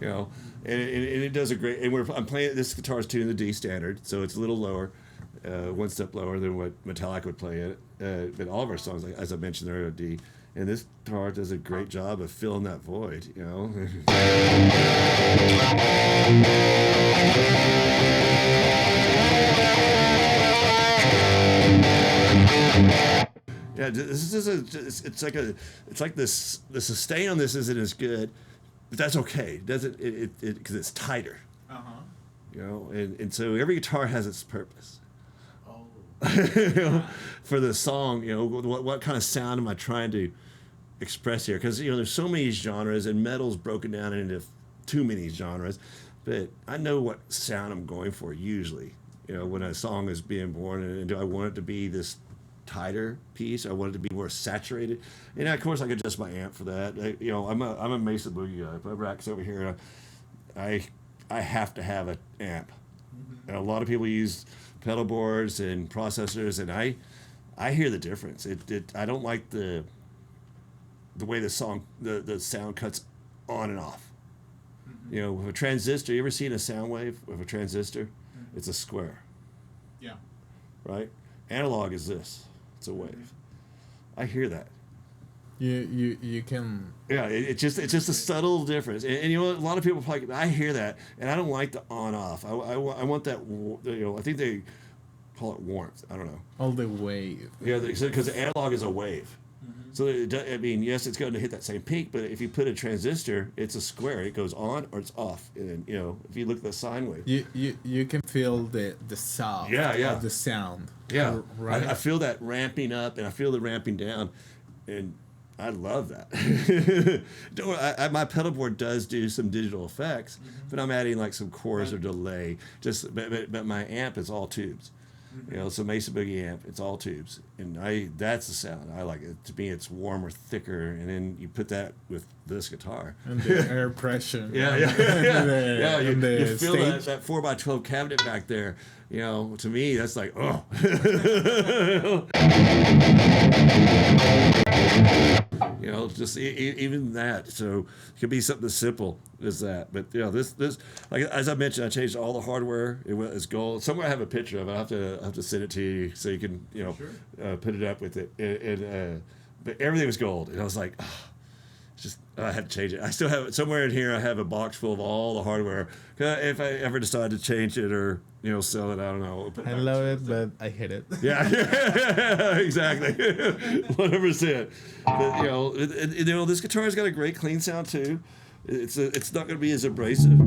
know, and it does a great. And I'm playing this guitar is tuned in the D standard, so it's a little lower, one step lower than what Metallica would play it. But all of our songs, as I mentioned, they're a D. And this guitar does a great job of filling that void, you know. Yeah, this is it's like the sustain on this isn't as good, but that's okay. It doesn't because it's tighter. you know, and so every guitar has its purpose. Oh. You know, for the song, you know, what kind of sound am I trying to express here? Because, you know, there's so many genres, and metal's broken down into too many genres, but I know what sound I'm going for usually, you know, when a song is being born, and do I want it to be this tighter piece? I want it to be more saturated, and of course I could adjust my amp for that. You know, I'm a Mesa Boogie guy. My rack's over here, and I have to have an amp. And a lot of people use pedal boards and processors, and I hear the difference. I don't like the way the sound cuts on and off. You know, with a transistor, you ever seen a sound wave with a transistor? It's a square. Yeah. Right? Analog is this. It's a wave. I hear that. You can. Yeah, it's just a subtle difference, and you know, a lot of people probably, I hear that, and I don't like the on off. I want that, you know, I think they call it warmth. I don't know. All the wave. Yeah, because the analog is a wave. So I mean, yes, it's going to hit that same peak, but if you put a transistor, it's a square. It goes on or it's off. And you know, if you look at the sine wave, you can feel the sound. Of the sound. Yeah, right. I feel that ramping up, and I feel the ramping down, and I love that. My pedal board does do some digital effects, but I'm adding like some chorus or delay. But my amp is all tubes. You know, it's a Mesa Boogie amp. It's all tubes, and that's the sound I like. It to me, it's warmer, thicker, and then you put that with this guitar and the air pressure. Yeah. You feel that 4x12 cabinet back there. You know, to me, that's like, oh. You know, just even that. So it could be something as simple as that. But you know, this like as I mentioned, I changed all the hardware. It's gold. Somewhere I have a picture of it. I have to send it to you so you can, you know, sure. Put it up with it. But everything was gold, and I was like, oh, just I had to change it. I still have it somewhere in here. I have a box full of all the hardware. If I ever decide to change it or, you know, sell it, I don't know. I love it, but I hate it. Yeah, exactly. 100%. But you know, this guitar's got a great clean sound too. It's not going to be as abrasive.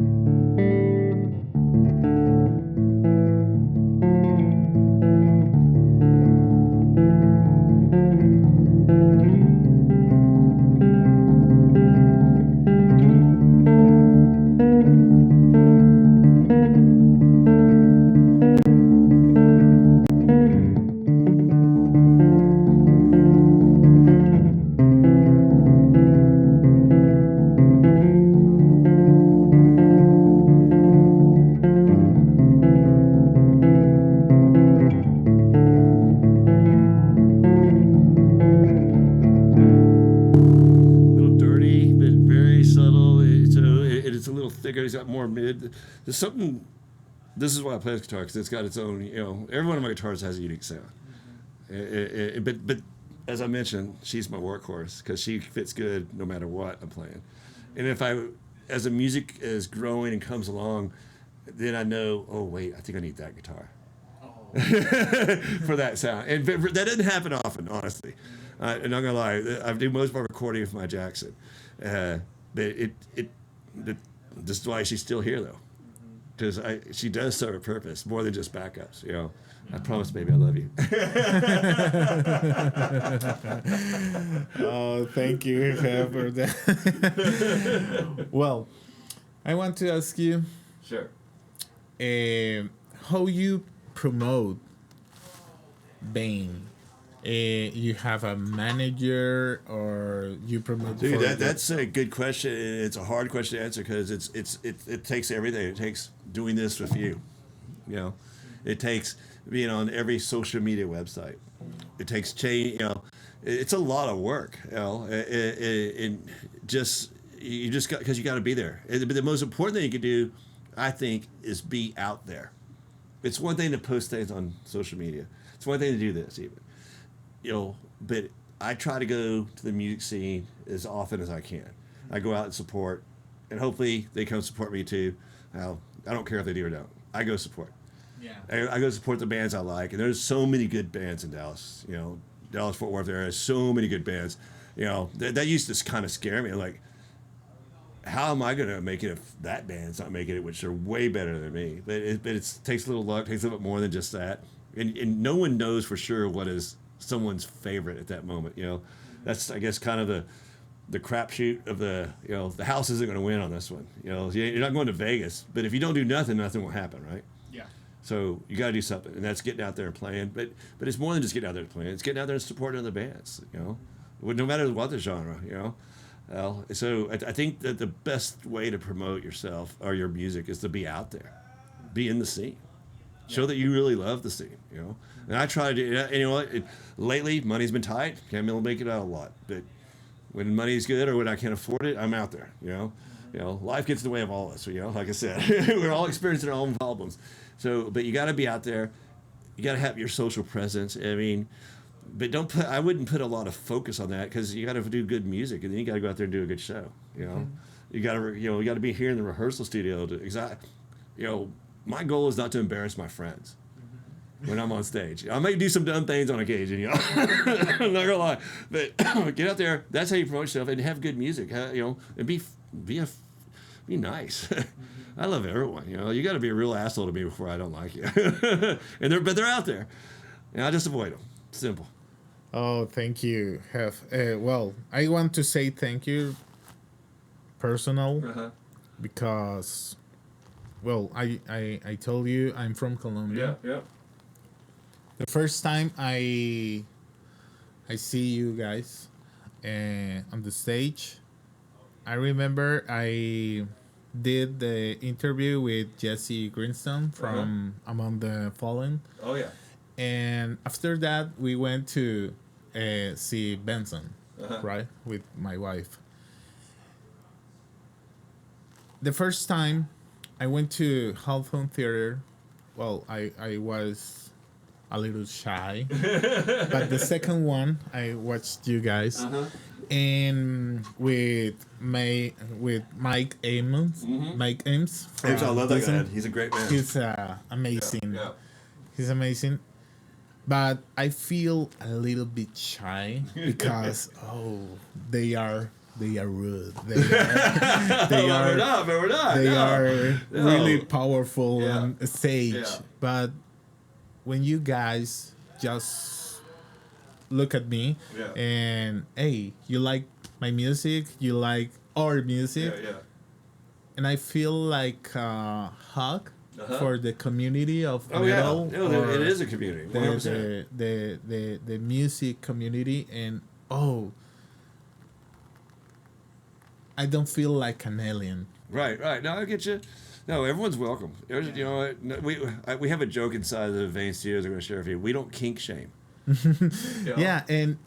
He's got more mid. There's something. This is why I play this guitar, because it's got its own. You know, every one of my guitars has a unique sound. But as I mentioned, she's my workhorse because she fits good no matter what I'm playing. And as the music is growing and comes along, then I know. Oh wait, I think I need that guitar for that sound. And but that doesn't happen often, honestly. I'm not gonna lie. I do most of my recording with my Jackson, but this is why she's still here, though, because she does serve a purpose more than just backups. You know, I promise, baby, I love you. Oh, thank you for that. Well, I want to ask you, sure, how you promote Bane. You have a manager, or you promote? Dude, that's a good question. It's a hard question to answer because it takes everything. It takes doing this with you. You know, it takes being on every social media website. It takes change. You know, it's a lot of work. You know, you just got because you got to be there. But the most important thing you can do, I think, is be out there. It's one thing to post things on social media. It's one thing to do this even. You know, but I try to go to the music scene as often as I can. I go out and support, and hopefully they come support me too. Now, I don't care if they do or don't. I go support. Yeah. I go support the bands I like, and there's so many good bands in Dallas. You know, Dallas-Fort Worth area has so many good bands. You know, that used to kind of scare me. Like, how am I going to make it if that band's not making it, which are way better than me? But it takes a little luck, takes a little bit more than just that. And no one knows for sure what is someone's favorite at that moment. You know, that's, I guess, kind of the crapshoot of the, you know, the house isn't going to win on this one. You know, you're not going to Vegas, but if you don't do nothing, nothing will happen, right? Yeah. So you got to do something, and that's getting out there and playing. But it's more than just getting out there and playing. It's getting out there and supporting other bands, you know, no matter what the genre, you know. Well, so I think that the best way to promote yourself or your music is to be out there, be in the scene, show that you really love the scene, you know. And I try to, and you know what? Lately, money's been tight. Can't be able to make it out a lot, but when money's good or when I can't afford it, I'm out there, you know. You know, life gets in the way of all of us. You know, like I said, we're all experiencing our own problems. So, but you got to be out there. You got to have your social presence. I mean. But I wouldn't put a lot of focus on that because you got to do good music and then you got to go out there and do a good show. You know, you got to be here in the rehearsal studio you know, my goal is not to embarrass my friends when I'm on stage. I may do some dumb things on occasion, you know, I'm not gonna lie, but get out there. That's how you promote yourself and have good music, you know, and be nice. I love everyone, you know, you got to be a real asshole to me before I don't like you. But they're out there and I just avoid them. Simple. Oh, thank you, Hef. Well, I want to say thank you, personal, because, well, I told you I'm from Colombia. Yeah. The first time I see you guys on the stage, I remember I did the interview with Jesse Greenstone from Among the Fallen. Oh yeah. And after that, we went to see Benson, right, with my wife. The first time I went to Halfon Theater, well, I was a little shy. But the second one, I watched you guys. And with Mike Ames. Mike Ames. I love that guy. He's a great man. He's amazing. Yeah. He's amazing. But I feel a little bit shy because they are rude. They are really powerful on stage. Yeah. But when you guys just look at me and hey, you like my music, you like our music, and I feel like a hug. For the community of metal. It is a community. 100%. The music community, and I don't feel like an alien. Right. No, I get you. No, everyone's welcome. You know, we have a joke inside of the Vein Studios. I'm going to share with you. We don't kink shame. Yeah, and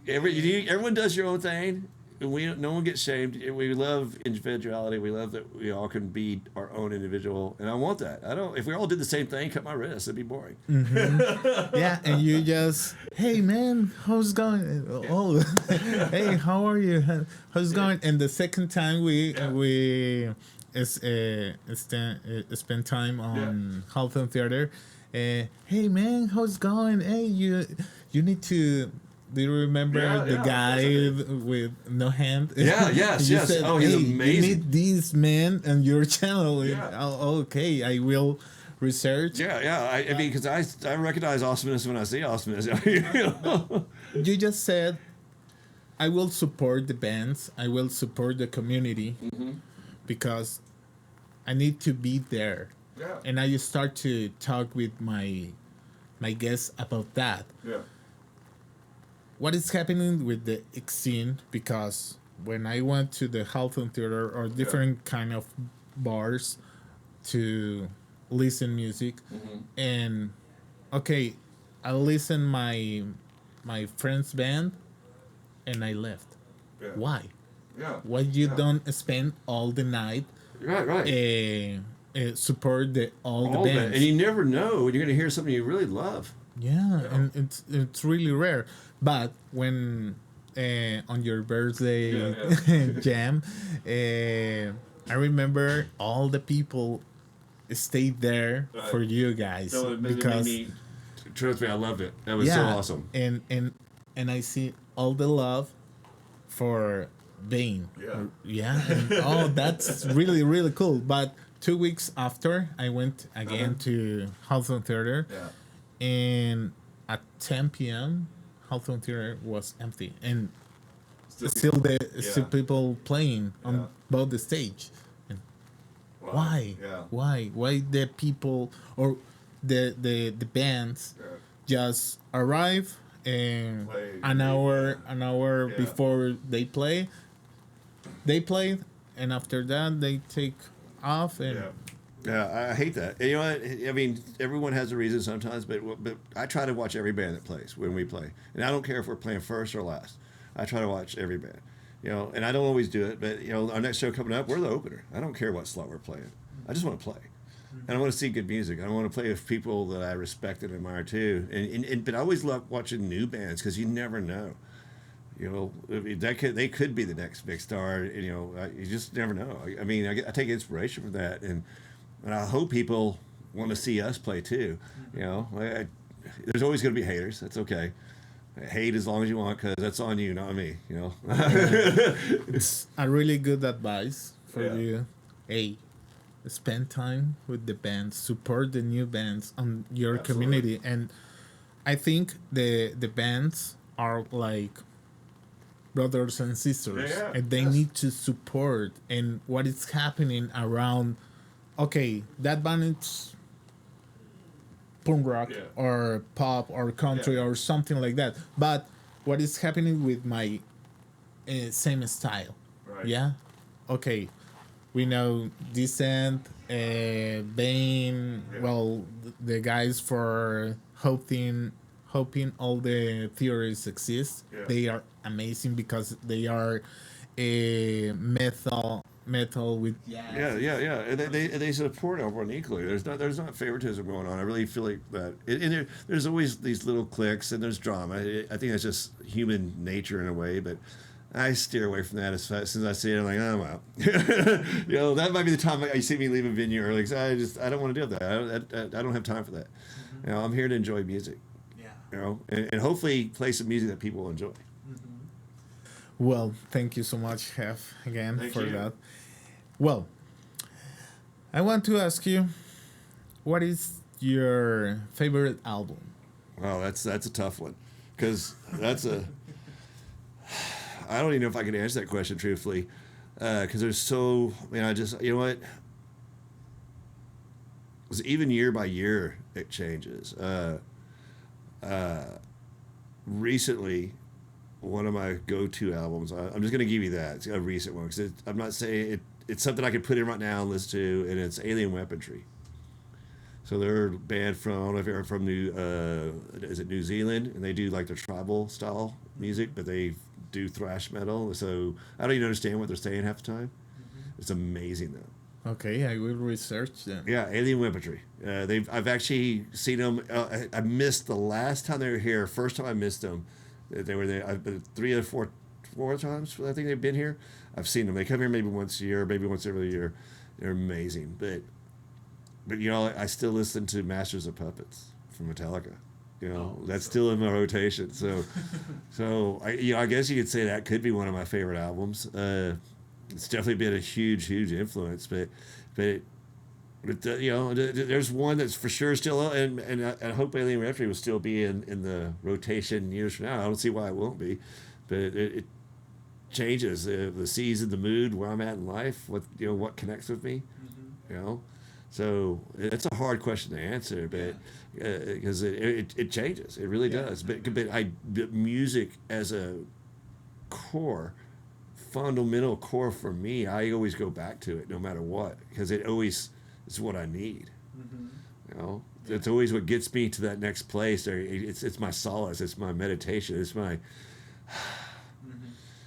everyone does your own thing. No one gets shamed. We love individuality. We love that we all can be our own individual, and I want that. If we all did the same thing, cut my wrist, it'd be boring. Yeah, and you just, hey man, how's it going? Oh, hey, how are you? How's it going? And the second time we spend time on Halton Theater. Hey man, how's it going? Hey, you need to. Do you remember the guy with no hand? Yes. Said, oh, he's amazing. You need these men on your channel. Yeah. Okay, I will research. Yeah. I mean, because I recognize awesomeness when I see awesomeness. You just said, I will support the bands. I will support the community because I need to be there. Yeah. And I start to talk with my guests about that. Yeah. What is happening with the scene? Because when I went to the Halton Theater or different kind of bars to listen music, and I listen my friend's band, and I left. Yeah. Why? Yeah. Why you don't spend all the night? Right. Support all the bands, and you never know when you're going to hear something you really love. Yeah, and it's really rare. But when on your birthday jam, I remember all the people stayed there for you guys because trust me, I loved it. That was so awesome. And I see all the love for Bane. Yeah. Yeah. And, oh, that's really, really cool. But 2 weeks after, I went again to Hawthorne Theater. Yeah. And at 10 p.m., Hawthorne Theater was empty. And still people playing on both the stage. And why? Yeah. Why the people or the bands just arrive and Play. an hour Yeah. before they play, and after that they take off and Yeah, I hate that. And you know what? I mean, everyone has a reason sometimes, but I try to watch every band that plays when we play, and I don't care if we're playing first or last. I try to watch every band, you know, and I don't always do it, but you know, our next show coming up, we're the opener. I don't care what slot we're playing. I just want to play, and I want to see good music. I want to play with people that I respect and admire too. But I always love watching new bands because you never know. You know, they could be the next big star. You know, you just never know. I mean, I take inspiration from that, and I hope people want to see us play too. You know, there's always going to be haters. That's okay. Hate as long as you want, because that's on you, not me. You know. it's a really good advice for you. Hey, spend time with the bands, support the new bands on your community, and I think the bands are like brothers and sisters, and they need to support and what is happening around. Okay, that band is punk rock or pop or country or something like that, but what is happening with my same style? Yeah, okay, we know Descent, Bane, well, the guys for hoping all the theories exist. They are amazing because they are metal with And they support everyone equally. There's not favoritism going on. I really feel like that. And there's always these little cliques and there's drama. I think that's just human nature in a way, but I steer away from that as soon as I see it. I'm like, oh, I'm out. You know, that might be the time you see me leave a venue early because I don't want to deal with that. I don't have time for that. You know, I'm here to enjoy music. You know, and hopefully play some music that people will enjoy. Well, thank you so much, Hef, again Thank for you. that. Well, I want to ask you, what is your favorite album? Well, that's a tough one, because I don't even know if I can answer that question truthfully, because there's so, I just, you know what, even year by year it changes. Recently, one of my go-to albums, I'm just going to give you that. It's a recent one, because I'm not saying it's something I could put in right now and listen to, and it's Alien Weaponry. So they're a band from, I don't know if you're from New Zealand, and they do like their tribal style music, but they do thrash metal. So I don't even understand what they're saying half the time. It's amazing though. Okay, I will research them. Yeah, Alien Weaponry. I've actually seen them. I missed the last time they were here. First time I missed them, they were there. I've been 3 or 4 times. I think they've been here. I've seen them. They come here maybe once a year, maybe once every year. They're amazing. But you know, I still listen to Masters of Puppets from Metallica. You know, that's still in my rotation. So I guess you could say that could be one of my favorite albums. It's definitely been a huge influence, but you know, there's one that's for sure still, and I hope Alien Weaponry will still be in the rotation years from now. I don't see why it won't be, but it changes the season, the mood, where I'm at in life, what connects with me, you know. So it's a hard question to answer, but because it changes, it really does. But music as a fundamental core for me, I always go back to it no matter what, because it always is what I need. You know, it's always what gets me to that next place. It's my solace, it's my meditation, it's my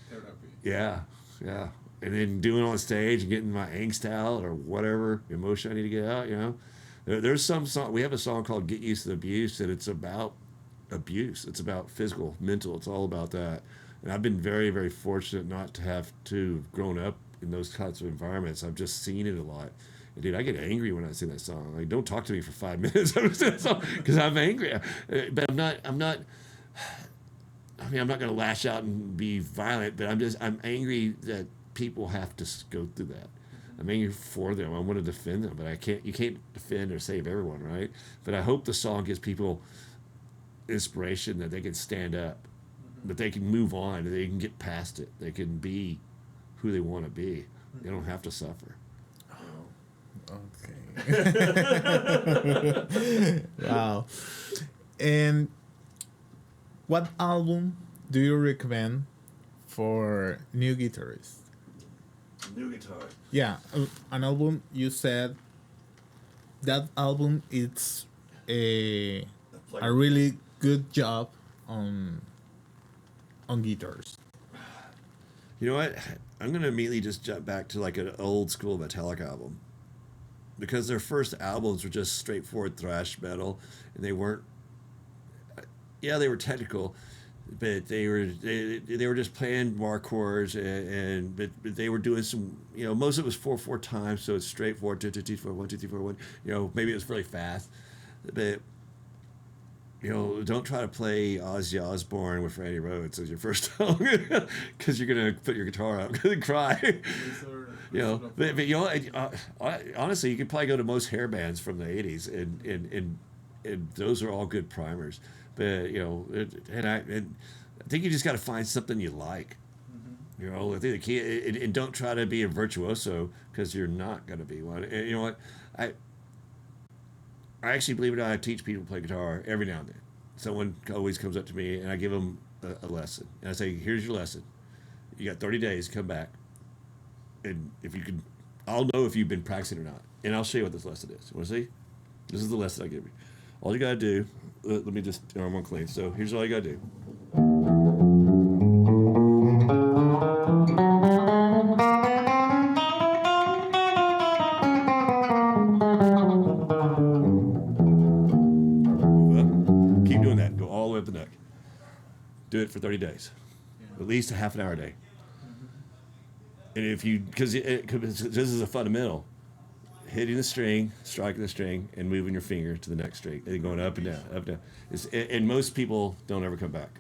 therapy. Yeah. And then doing it on stage and getting my angst out or whatever emotion I need to get out. You know, there's some song. We have a song called "Get Used to the Abuse," and it's about abuse. It's about physical, mental. It's all about that. And I've been very, very fortunate not to have to have grown up in those kinds of environments. I've just seen it a lot. And dude, I get angry when I sing that song. Like, don't talk to me for 5 minutes because I'm angry. But I'm not. I mean, I'm not going to lash out and be violent, but I'm angry that people have to go through that. I'm angry for them. I want to defend them, but you can't defend or save everyone, right? But I hope the song gives people inspiration that they can stand up, that they can move on, that they can get past it. They can be who they want to be. They don't have to suffer. Okay. Wow. And what album do you recommend for new guitarists? New guitar. Yeah, an album you said that album it's a really good job on guitars. You know what? I'm gonna immediately just jump back to like an old school Metallica album, because their first albums were just straightforward thrash metal, and they weren't. Yeah, they were technical, but they were just playing more chords, but they were doing some, most of it was 4/4 time, so it's straightforward 2 2 2 4 1 2 3 4 1. Maybe it was really fast, but don't try to play Ozzy Osbourne with Randy Rhoads as your first song, because you're gonna put your guitar up and cry. Honestly, you could probably go to most hair bands from the '80s, and those are all good primers. But I think you just got to find something you like. I think the key, and don't try to be a virtuoso, because you're not going to be one. And you know what, I actually, believe it or not, I teach people to play guitar every now and then. Someone always comes up to me, and I give them a lesson, and I say, "Here's your lesson. You got 30 days. Come back, and if you can, I'll know if you've been practicing or not, and I'll show you what this lesson is. You want to see? This is the lesson I give you. All you got to do." Let me just, I'm on clean. So here's all you got to do. Move up. Keep doing that. Go all the way up the neck. Do it for 30 days. At least a half an hour a day. And if you, because this is a fundamental. Hitting the string, striking the string, and moving your finger to the next string, and going up and down, up and down. And most people don't ever come back.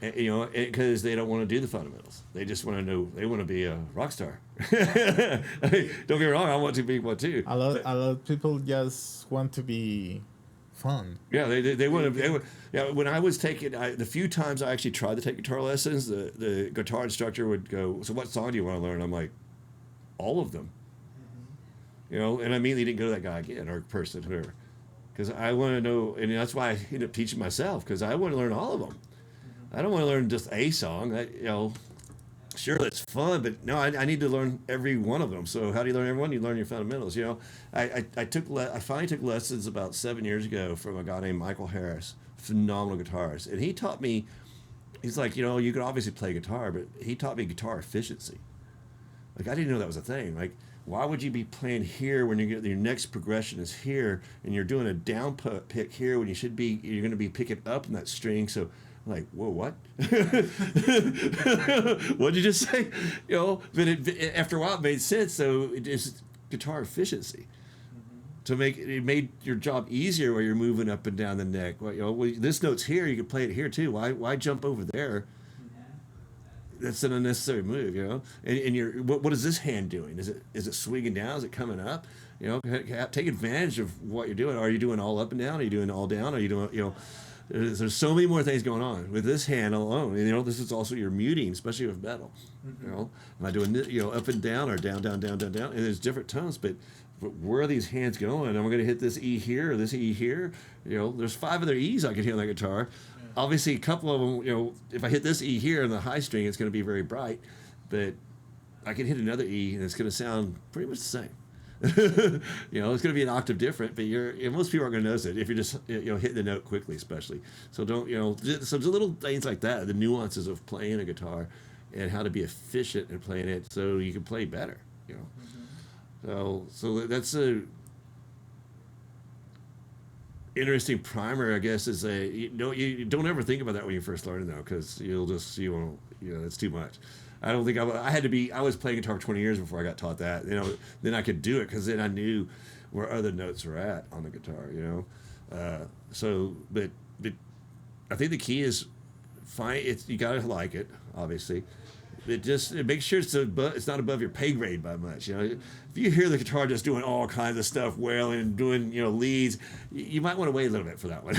Because they don't want to do the fundamentals. They just want to know. They want to be a rock star. Don't get me wrong. I want to be one too. A lot of people just want to be fun. Yeah, they want to. Yeah, when I was taking the few times I actually tried to take guitar lessons, the guitar instructor would go, "So what song do you want to learn?" I'm like, "All of them." And I immediately didn't go to that guy again, or person, whoever, because I want to know, and that's why I ended up teaching myself, because I want to learn all of them. I don't want to learn just a song. Sure, that's fun, but no, I need to learn every one of them. So how do you learn every one? You learn your fundamentals. I finally took lessons about 7 years ago from a guy named Michael Harris, phenomenal guitarist, and he taught me. He's like, you could obviously play guitar, but he taught me guitar efficiency. Like, I didn't know that was a thing. Like, why would you be playing here when your next progression is here, and you're doing a down pick here when you're going to be picking up in that string? So I'm like, whoa, what? What did you just say? But after a while it made sense. So it is guitar efficiency. To it made your job easier where you're moving up and down the neck. This note's here, you can play it here too. Why jump over there? That's an unnecessary move, And what is this hand doing? Is it swinging down? Is it coming up? Take advantage of what you're doing. Are you doing all up and down? Are you doing all down? Are you doing There's so many more things going on with this hand alone. And, this is also your muting, especially with metal. Am I doing up and down, or down, down, down, down, down? And there's different tones, but where are these hands going? Am I going to hit this E here or this E here? There's 5 other E's I can hit on that guitar. Obviously, a couple of them, if I hit this E here in the high string, it's going to be very bright. But I can hit another E, and it's going to sound pretty much the same. It's going to be an octave different, but most people aren't going to notice it if you're just hitting the note quickly, especially. So don't some little things like that, the nuances of playing a guitar, and how to be efficient in playing it, so you can play better. So that's a interesting primer, I guess. Is you don't ever think about that when you first learn, though, because it's too much. I don't think I was playing guitar for 20 years before I got taught that. Then I could do it, because then I knew where other notes were at on the guitar. But I think the key is find it's you gotta like it, obviously. It makes sure it's not above your pay grade by much. You know, if you hear the guitar just doing all kinds of stuff, wailing and doing leads, you might want to wait a little bit for that one.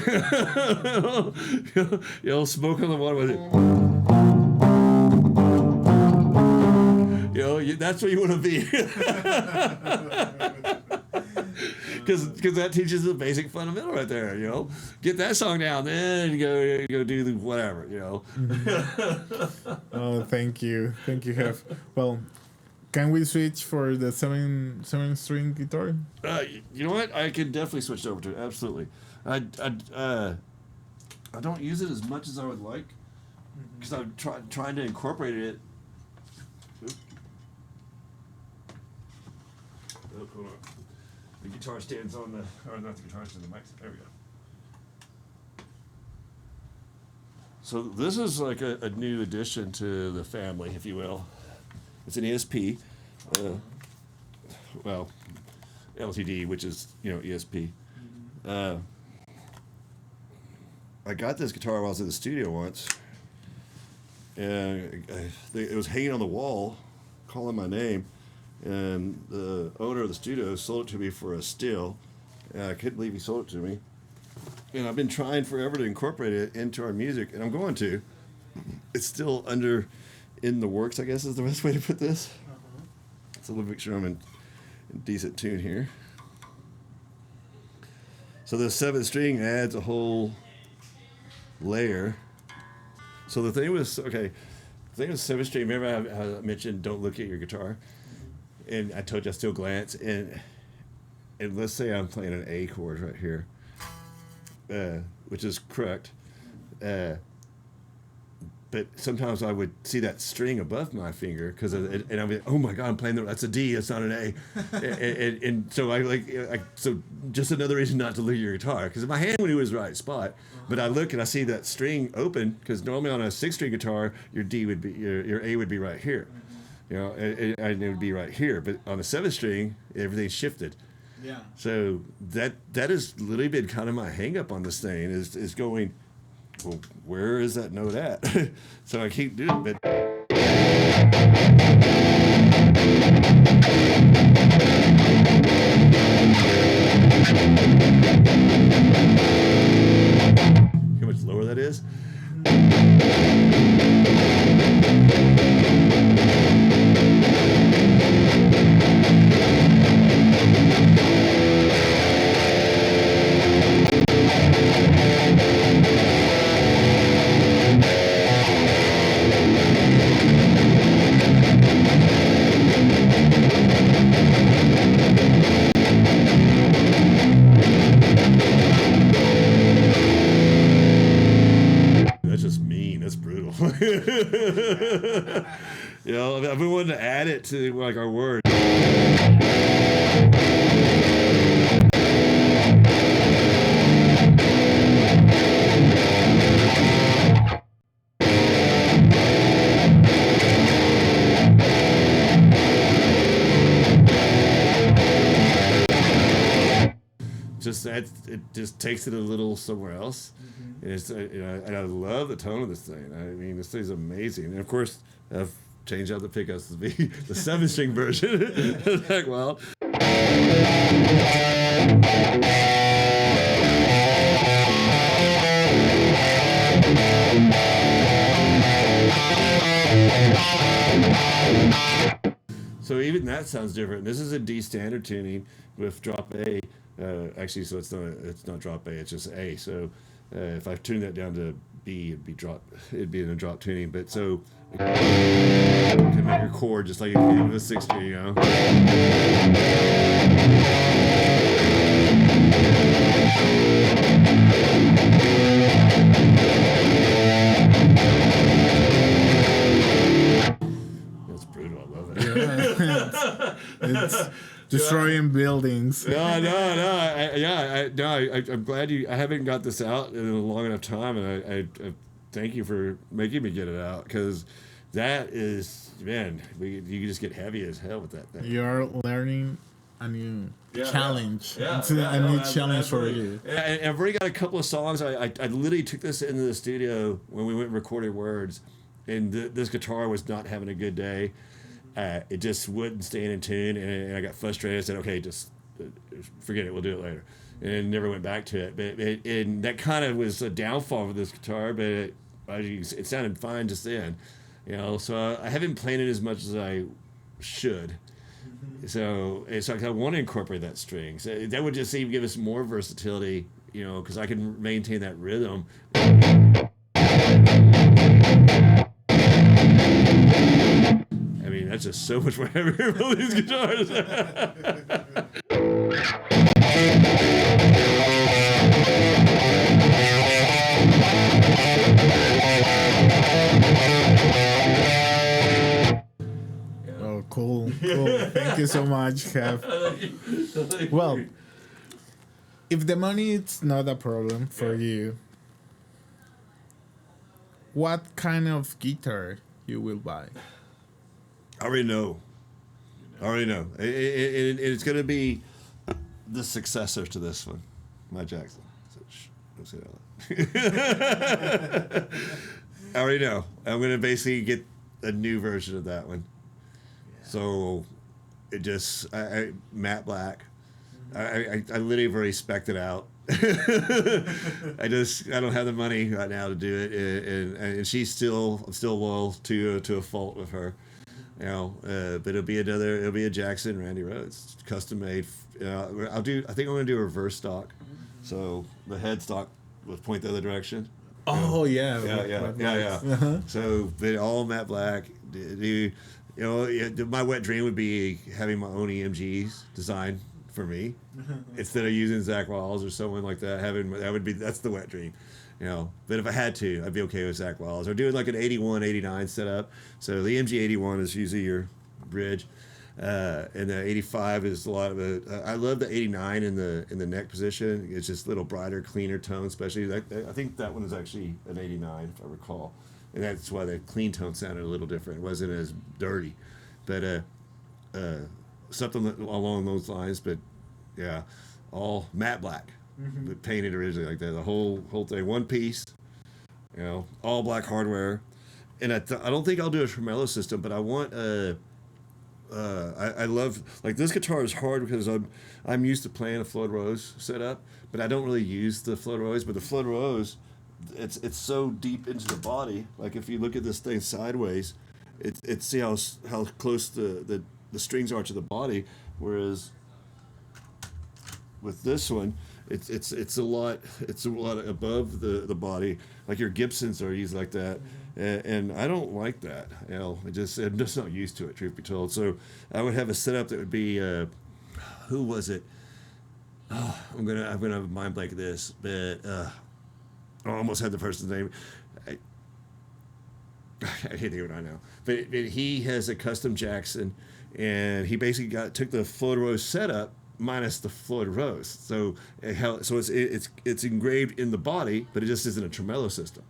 Smoke on the water with it. That's what you want to be. Because that teaches the basic fundamental right there. Get that song down, then go do the whatever. Oh, thank you, Hef. Well, can we switch for the seven string guitar? You know what? I could definitely switch over to it. Absolutely. I don't use it as much as I would like because I'm trying to incorporate it. Oh, hold on. The guitar stands on the, or not the guitar stand, the mic. There we go. So this is like a new addition to the family, if you will. It's an ESP, LTD, which is ESP. I got this guitar while I was in the studio once, and it was hanging on the wall, calling my name. And the owner of the studio sold it to me for a steal. And I couldn't believe he sold it to me. And I've been trying forever to incorporate it into our music, and I'm going to. It's still in the works, I guess is the best way to put this. So let me make sure I'm in decent tune here. So the 7th string adds a whole layer. So the thing with 7th string, remember I mentioned don't look at your guitar? And I told you I still glance, and let's say I'm playing an A chord right here, which is correct, but sometimes I would see that string above my finger and I'd be, oh my God, I'm playing that's a D, it's not an A, and so so just another reason not to look at your guitar, because my hand would do his right spot, but I look and I see that string open, because normally on a 6-string guitar your D would be your A would be right here. And it would be right here, but on a 7th string, everything's shifted. Yeah. So that has literally been kind of my hang up on this thing is going, well, where is that note at? So I keep doing it, but how much lower that is? That's just mean. That's brutal. I've been wanting to add it to like our word. It just takes it a little somewhere else. And it's and I love the tone of this thing. I mean, this thing's amazing. And of course, I've changed out the pickups to be the 7-string version. Heck, well. So even that sounds different. This is a D standard tuning with drop A. Actually, so it's not drop A, it's just A. So if I tune that down to B, it'd be in a drop tuning. But so you can make your chord just like if you do a 6 string, That's brutal. I love it. It's destroying buildings. No. I'm glad I haven't got this out in a long enough time, and I thank you for making me get it out, because that is, man, you just get heavy as hell with that thing. You're learning a new Yeah, challenge. yeah. It's a new challenge for you. And I've already got a couple of songs. I literally took this into the studio when we went and recorded Words, and this guitar was not having a good day. It just wouldn't stay in tune, and I got frustrated. I said, okay, just forget it. We'll do it later. And never went back to it. But and that kind of was a downfall for this guitar, but it sounded fine just then. You know, so I haven't played it as much as I should. So I want to incorporate that string. So that would just even give us more versatility, you know, because I can maintain that rhythm. I mean, that's just so much more heavier for these guitars. Oh, cool. Thank you so much, Hef. Well, if the money is not a problem for you, what kind of guitar you will buy? I already know. It's going to be the successor to this one, my Jackson. So, don't say that. I already know. I'm going to basically get a new version of that one. So it just matte black. I literally have already spec'd it out. I don't have the money right now to do it, and I'm still loyal to a fault with her. You know, but it'll be a Jackson Randy Rhoads custom made. I think I'm gonna do a reverse stock, so the head stock will point the other direction. Oh yeah. Uh-huh. So but all matte black. My wet dream would be having my own EMGs designed for me instead of using Zach Wiles or someone like that. That's the wet dream, you know. But if I had to, I'd be okay with Zach Wiles or doing like an 81, 89 setup. So the EMG 81 is usually your bridge, and the 85 is a lot of it. I love the 89 in the neck position. It's just a little brighter, cleaner tone, especially. I think that one is actually an 89 if I recall. And that's why the clean tone sounded a little different. It wasn't as dirty, but something along those lines. But yeah, all matte black, but painted originally like that. The whole thing, one piece, you know, all black hardware. And I don't think I'll do a tremolo system, but I want I love, like, this guitar is hard because I'm used to playing a Floyd Rose setup, but I don't really use the Floyd Rose. But the Floyd Rose, it's so deep into the body. Like if you look at this thing sideways, it's see how close the strings are to the body, whereas with this one, it's a lot above the body. Like your Gibsons are used like that, and I don't like that. You know, I'm just not used to it, truth be told. So I would have a setup that would be who was it? Oh, I'm gonna have a mind blank of this, but I almost had the person's name. I can't think of it right now. But he has a custom Jackson, and he basically took the Floyd Rose setup minus the Floyd Rose. So it's engraved in the body, but it just isn't a tremolo system.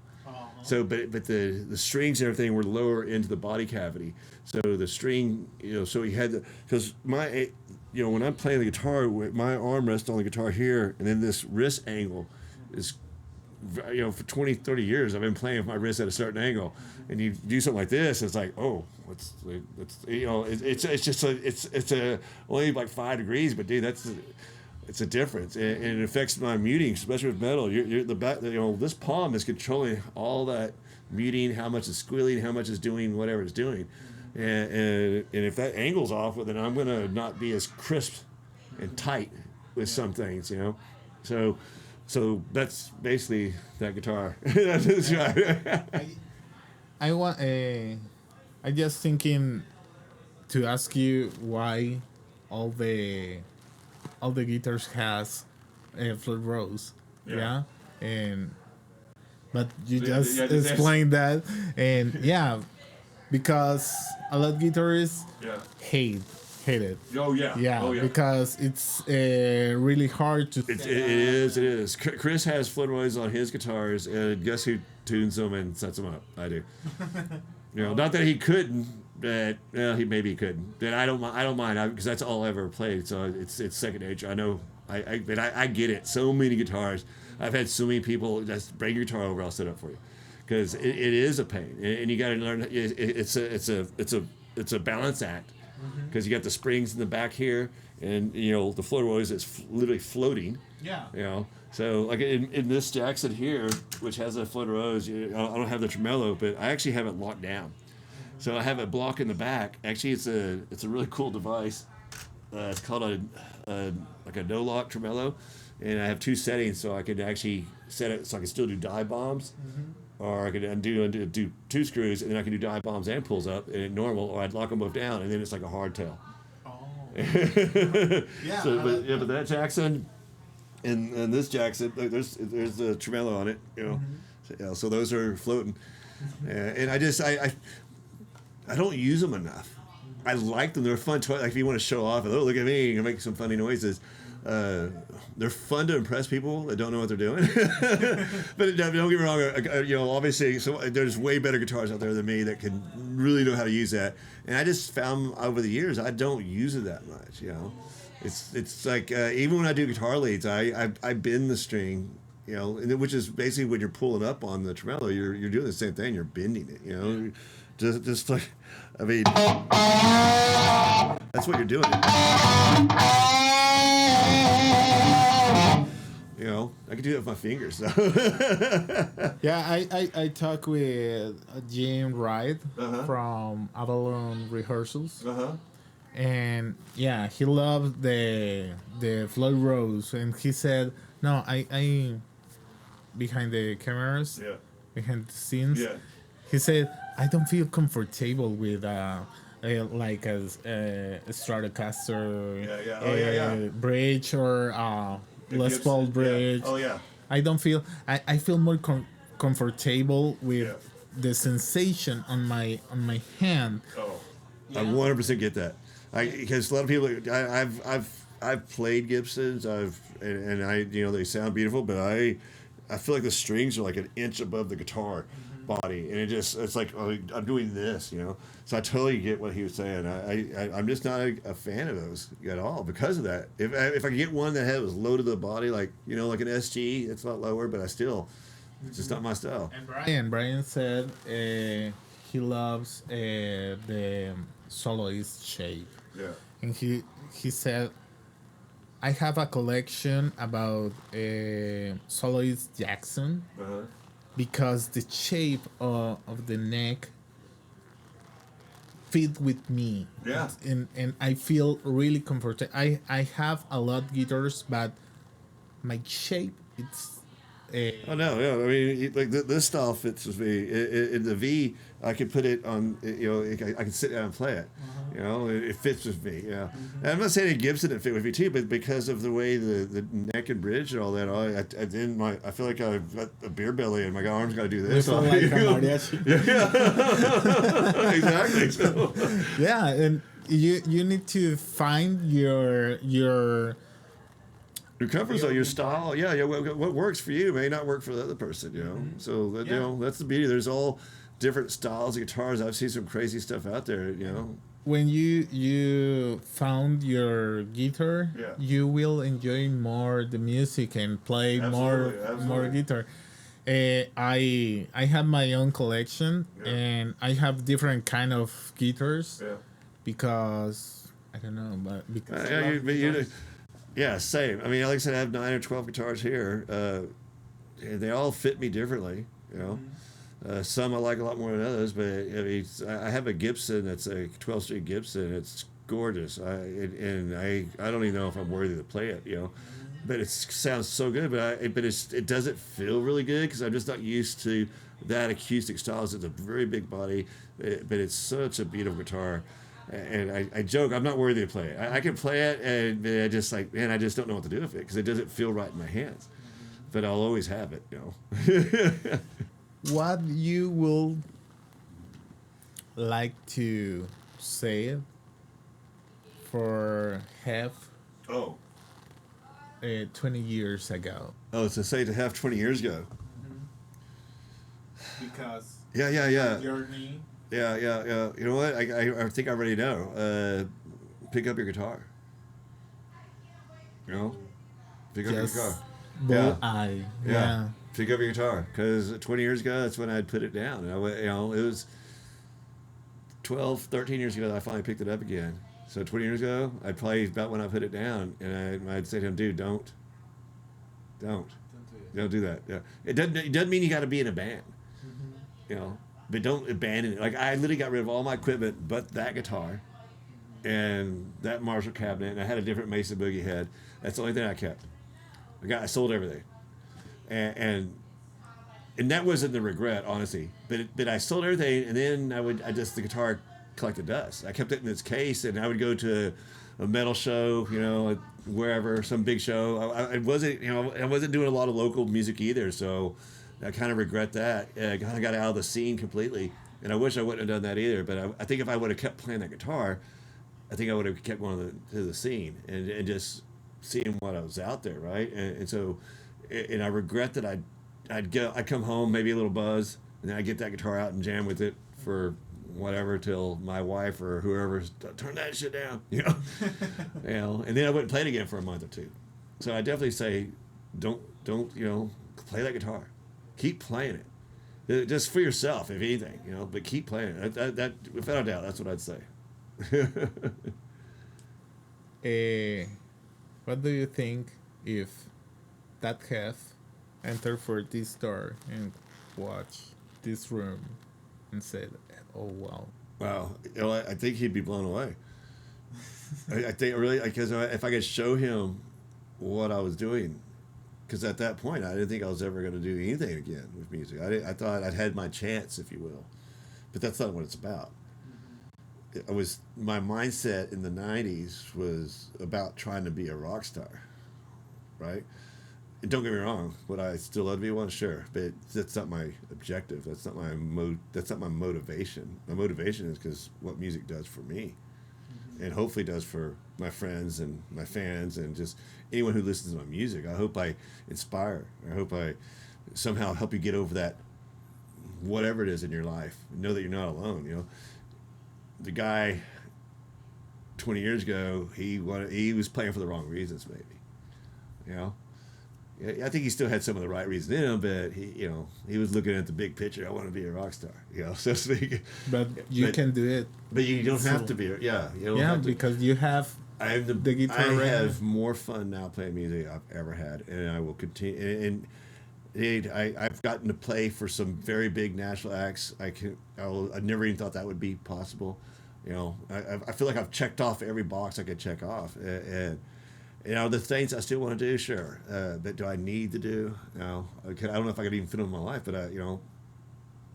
So, but the strings and everything were lower into the body cavity. So the string, you know, so he had because when I'm playing the guitar, my arm rests on the guitar here, and then this wrist angle is, you know, for 20, 30 years I've been playing with my wrist at a certain angle, and you do something like this, it's like, oh, it's you know, it's only like 5 degrees, but dude, it's a difference, and it affects my muting, especially with metal. You're the back, you know, this palm is controlling all that muting, how much is squealing, how much is doing whatever it's doing, and if that angle's off, well, then I'm gonna not be as crisp and tight with some things, you know, so that's basically that guitar. I just thinking to ask you why all the guitars has Floyd Rose, yeah, but you just explained that, and yeah, because a lot of guitarists hate it. Oh yeah. Yeah, because it's really hard to. It is. Chris has Floyd Rose on his guitars, and guess who tunes them and sets them up? I do. You know, not that he couldn't, but he maybe couldn't. But I don't mind because that's all I ever played. So it's second nature. I know. I get it. So many guitars. I've had so many people just bring your guitar over. I'll set up for you, because it is a pain, and you got to learn. It's a balance act, because you got the springs in the back here, and you know the floor rose is literally floating. Yeah. You know, so like in this Jackson here, which has a floor rose, I don't have the tremolo, but I actually have it locked down. So I have a block in the back. Actually, it's a really cool device. It's called a no lock tremolo, and I have two settings, so I can actually set it so I can still do dive bombs, or I can undo two screws, and then I can do dive bombs and pulls up and normal, or I'd lock them both down, and then it's like a hardtail. Oh. Yeah. So, but that Jackson, and this Jackson, there's the tremolo on it, you know. So those are floating, and I don't use them enough. I like them. They're fun toys. Like if you want to show off, oh, look at me, and make some funny noises. They're fun to impress people that don't know what they're doing. But don't get me wrong. You know, obviously, there's way better guitars out there than me that can really know how to use that. And I just found over the years I don't use it that much. You know, it's like even when I do guitar leads, I bend the string. You know, which is basically when you're pulling up on the tremolo, you're doing the same thing. You're bending it. You know. Just like, I mean, that's what you're doing. You know, I can do that with my fingers. So. Yeah, I talked with Jim Wright from Avalon Rehearsals. And yeah, he loved the Floyd Rose, and he said, no, I behind the cameras, behind the scenes, he said, I don't feel comfortable with like a Stratocaster bridge or Les Paul bridge. Oh yeah. I don't feel. I feel more comfortable with the sensation on my hand. Oh, I 100% get that. Because a lot of people, I've played Gibsons. And I they sound beautiful, but I feel like the strings are like an inch above the guitar body, and it's like, oh, I'm doing this, you know. So I totally get what he was saying. I'm just not a fan of those at all because of that. If I could get one that was low to the body, like like an SG, it's a lot lower, but it's just not my style. And Brian said he loves the soloist shape. Yeah. And he said, I have a collection about soloist Jackson. Because the shape of the neck fit with me. Yeah. And I feel really comfortable. I have a lot of guitars, but my shape, it's... Oh, no, yeah. I mean, like this style fits with me. In the V, I could put it on, I can sit down and play it. You know, it fits with me, yeah. And I'm not saying Gibson didn't fit with me too, but because of the way the neck and bridge and all that, I feel like I've got a beer belly and my arms got to do this. Like a mariachi. Yeah. Exactly. So. Yeah, and you need to find your comfort zone, your style, what works for you may not work for the other person, you know. So that's the beauty. There's all different styles of guitars. I've seen some crazy stuff out there, you know. When you found your guitar, you will enjoy more the music and play more guitar. I have my own collection, and I have different kind of guitars because I don't know, but because yeah, same. I mean, like I said, I have 9 or 12 guitars here. And they all fit me differently, you know. Some I like a lot more than others, but I mean, I have a Gibson that's a 12-string Gibson. It's gorgeous. I don't even know if I'm worthy to play it, you know. But it sounds so good, but it doesn't feel really good because I'm just not used to that acoustic style. It's a very big body, but it's such a beautiful guitar. And I joke, I'm not worthy to play it. I can play it, and I just I just don't know what to do with it because it doesn't feel right in my hands. But I'll always have it, you know. What you will like to say for HEF 20 years ago? Oh, to say to HEF 20 years ago. Because yeah. journey Yeah. You know what? I think I already know. Pick up your guitar. You know, pick up your Just guitar. bull eye. Yeah. Pick up your guitar, because 20 years ago, that's when I'd put it down. And it was 12, 13 years ago that I finally picked it up again. So 20 years ago, I'd play about when I put it down, and I'd say to him, dude, don't do that. Yeah, it doesn't mean you got to be in a band, you know, but don't abandon it. Like, I literally got rid of all my equipment but that guitar and that Marshall cabinet, and I had a different Mesa Boogie head. That's the only thing I kept. I sold everything, and that wasn't the regret, honestly. But I sold everything, and then the guitar collected dust. I kept it in its case, and I would go to a metal show, you know, wherever, some big show. I wasn't doing a lot of local music either, so I kind of regret that. I kind of got out of the scene completely, and I wish I wouldn't have done that either. But I think if I would have kept playing that guitar, I think I would have kept going to the scene and just seeing what I was out there, right? And so, and I regret that I'd come home, maybe a little buzz, and then I'd get that guitar out and jam with it for whatever till my wife or whoever turn that shit down, you know, you know, and then I wouldn't play it again for a month or two. So I definitely say, don't you know, play that guitar, keep playing it, just for yourself, if anything, you know, but keep playing it. That without a doubt, that's what I'd say. What do you think if that HEF entered for this door and watch this room and said, "Oh wow"? Wow, you know, I think he'd be blown away. I think really, because if I could show him what I was doing, because at that point I didn't think I was ever going to do anything again with music. I thought I'd had my chance, if you will, but that's not what it's about. My mindset in the 90s was about trying to be a rock star, right? And don't get me wrong, would I still love to be one? Sure, but that's not my objective. That's not my motivation. My motivation is because what music does for me, and hopefully does for my friends and my fans and just anyone who listens to my music. I hope I inspire. I hope I somehow help you get over that, whatever it is in your life. Know that you're not alone. You know, the guy 20 years ago, he was playing for the wrong reasons, maybe. You know, I think he still had some of the right reasons in him, but he was looking at the big picture. I want to be a rock star, you know, so to speak. But you can do it. But you don't have to be. Yeah, you don't have to. Because you have the guitar. I have more fun now playing music I've ever had, and I will continue. And I've gotten to play for some very big national acts. I never even thought that would be possible. You know, I feel like I've checked off every box I could check off, and you know, the things I still want to do, sure, but do I need to do? No, I don't know if I could even fit them in my life, but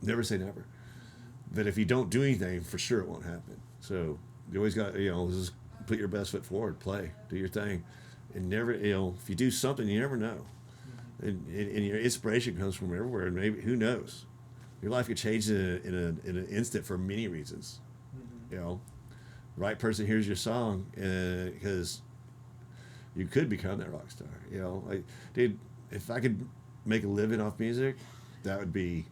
never say never. But if you don't do anything, for sure it won't happen. So you always got, just put your best foot forward, play, do your thing, and never, if you do something, you never know. And your inspiration comes from everywhere, and maybe, who knows, your life could change in an instant for many reasons. You know, right person hears your song, because you could become that rock star. You know, like, dude, if I could make a living off music, that would be.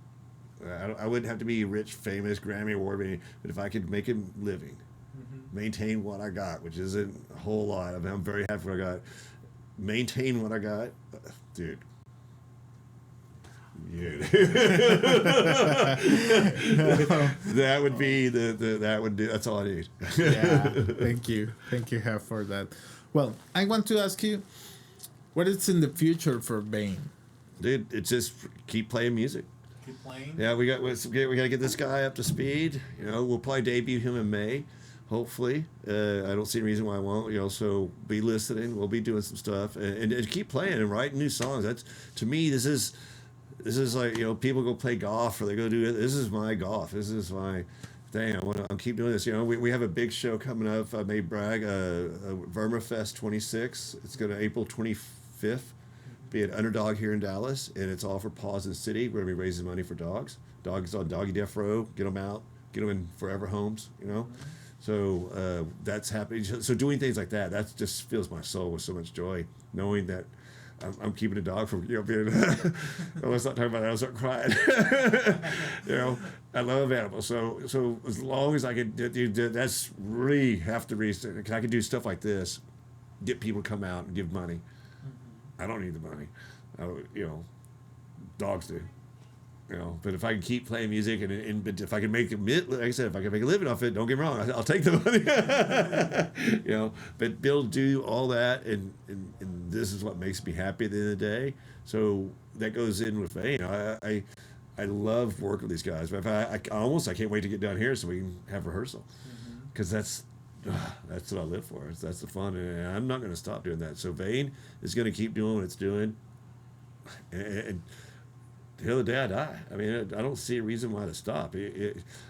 I wouldn't have to be rich, famous, Grammy award winning, but if I could make a living, maintain what I got, which isn't a whole lot. I mean, I'm very happy with what I got. Maintain what I got, dude. Yeah. That would be that's all I need. Yeah, thank you, Hef, for that. Well, I want to ask you, what is in the future for Bane? Dude, it's just keep playing music. Keep playing. Yeah, we got to get this guy up to speed. You know, we'll probably debut him in May, hopefully. I don't see any reason why I won't. You know, so be listening. We'll be doing some stuff and keep playing and writing new songs. That's, to me, this is like, people go play golf or they go do it. This is my golf. This is my thing. I'll keep doing this. We have a big show coming up. If I may brag, Vermafest 26. It's going to April 25th. Be an Underdog here in Dallas, and it's all for Paws in the City. We're going to be raising money for dogs. Dogs on doggy death row. Get them out. Get them in forever homes. So that's happening. So doing things like that just fills my soul with so much joy, knowing that I'm keeping a dog from being. I was not talking about that. I was not crying. I love animals. So as long as I could, that's really have to reason because I could do stuff like this, get people to come out and give money. I don't need the money, dogs do. But if I can keep playing music but if I can make like I said, if I can make a living off it, don't get me wrong, I'll take the money. But be able to do all that, and this is what makes me happy at the end of the day. So that goes in with Vane. I love working with these guys. But I can't wait to get down here so we can have rehearsal, because that's what I live for. That's the fun, and I'm not going to stop doing that. So Vane is going to keep doing what it's doing, and till the day I die. I mean, I don't see a reason why to stop.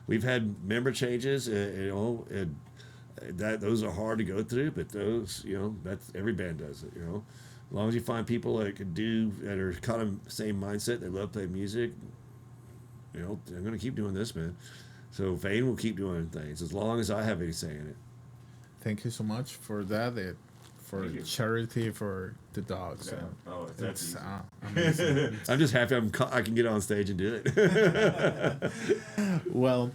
We've had member changes, and those are hard to go through. But those, that's every band does it. As long as you find people that are kind of the same mindset, they love playing music. I'm going to keep doing this, man. So Vane will keep doing things as long as I have any say in it. Thank you so much for that. For charity for the dogs. Yeah. That's amazing. I'm just happy I can get on stage and do it. Well,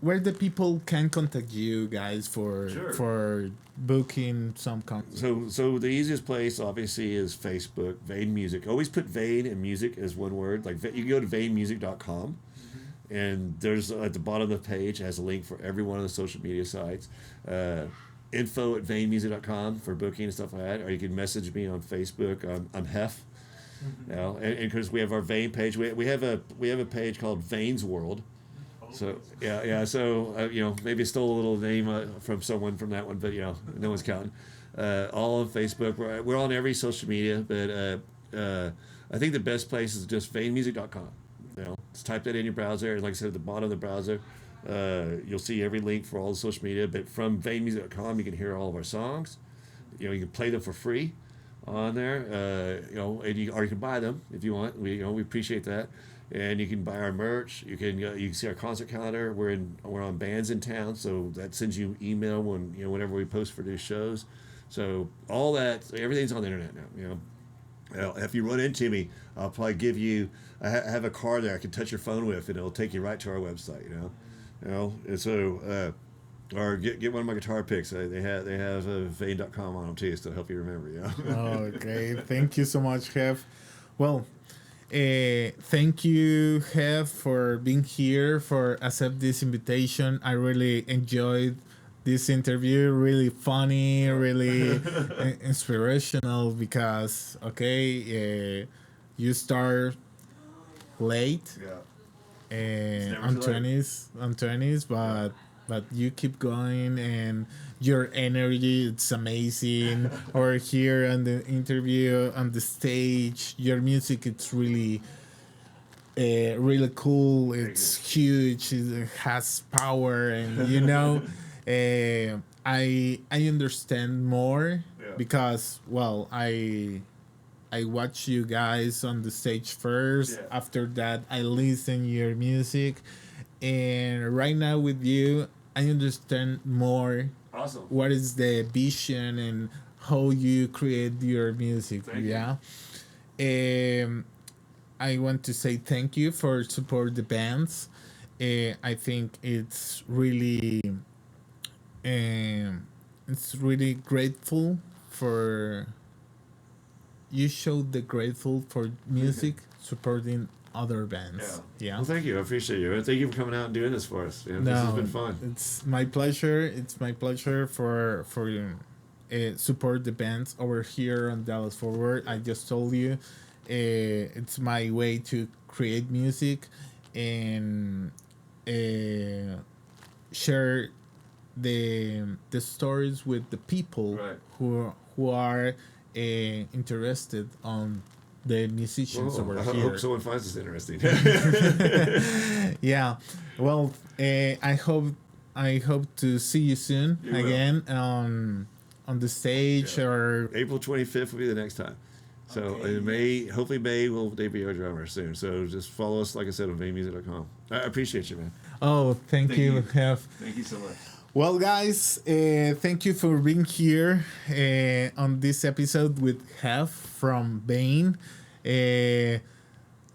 where the people can contact you guys for booking some concerts? So the easiest place obviously is Facebook, Vane Music. Always put Vane and music as one word. Like you can go to vanemusic.com. And there's at the bottom of the page has a link for every one of the social media sites. Info@vanemusic.com for booking and stuff like that. Or you can message me on Facebook. I'm HEF. And because we have our Vane page, we have a page called Vane's World. So yeah. So maybe I stole a little name from someone from that one, but no one's counting. All on Facebook. We're on every social media, but I think the best place is just vanemusic.com. Just type that in your browser, and like I said, at the bottom of the browser, you'll see every link for all the social media. But from vanemusic.com, you can hear all of our songs. You can play them for free on there. Or you can buy them if you want. We appreciate that. And you can buy our merch. You can see our concert calendar. We're on bands in town, so that sends you email whenever we post for new shows. So all that, everything's on the internet now. If you run into me, I'll probably give you. I have a card there I can touch your phone with, and it'll take you right to our website. And so, or get one of my guitar picks. They have Vane.com on them too, so to help you remember. Oh, okay. Thank you so much, Hef. Well, thank you, Hef, for being here, for accept this invitation. I really enjoyed this interview. Really funny, really inspirational, because you start late on 20s, but you keep going, and your energy, it's amazing. Or here on the interview, on the stage, your music, it's really really cool. It's huge, it has power, and I understand more because I watch you guys on the stage first. After that, I listen your music, and right now with you, I understand more. Awesome. What is the vision and how you create your music? Thank you. I want to say thank you for support the bands. I think it's really grateful for you showed the grateful for music supporting other bands. Yeah. Well, thank you. I appreciate you. Thank you for coming out and doing this for us. This has been fun. It's my pleasure. It's my pleasure for support the bands over here on Dallas Forward. I just told you, it's my way to create music and share the stories with the people who are interested on the musicians over here. I hope someone finds this interesting. Yeah. Well, I hope to see you soon again on the stage. Or April 25th will be the next time. So in May, hopefully May will debut our drummer soon. So just follow us, like I said, on vanemusic.com. I appreciate you, man. Oh, thank you, Hef. Thank you so much. Well, guys, thank you for being here on this episode with Hef from Vane.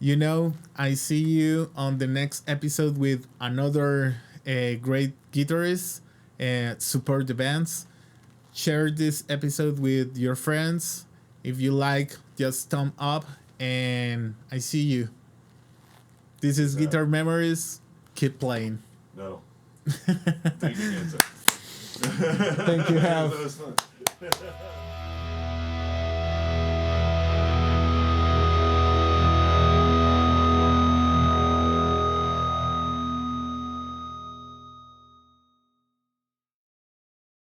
You know, I see you on the next episode with another great guitarist. Support the bands. Share this episode with your friends. If you like, just thumb up. And I see you. This is Guitar Memories. Keep playing. No. Thank you, Nancy. Thank you, Hef. That was fun.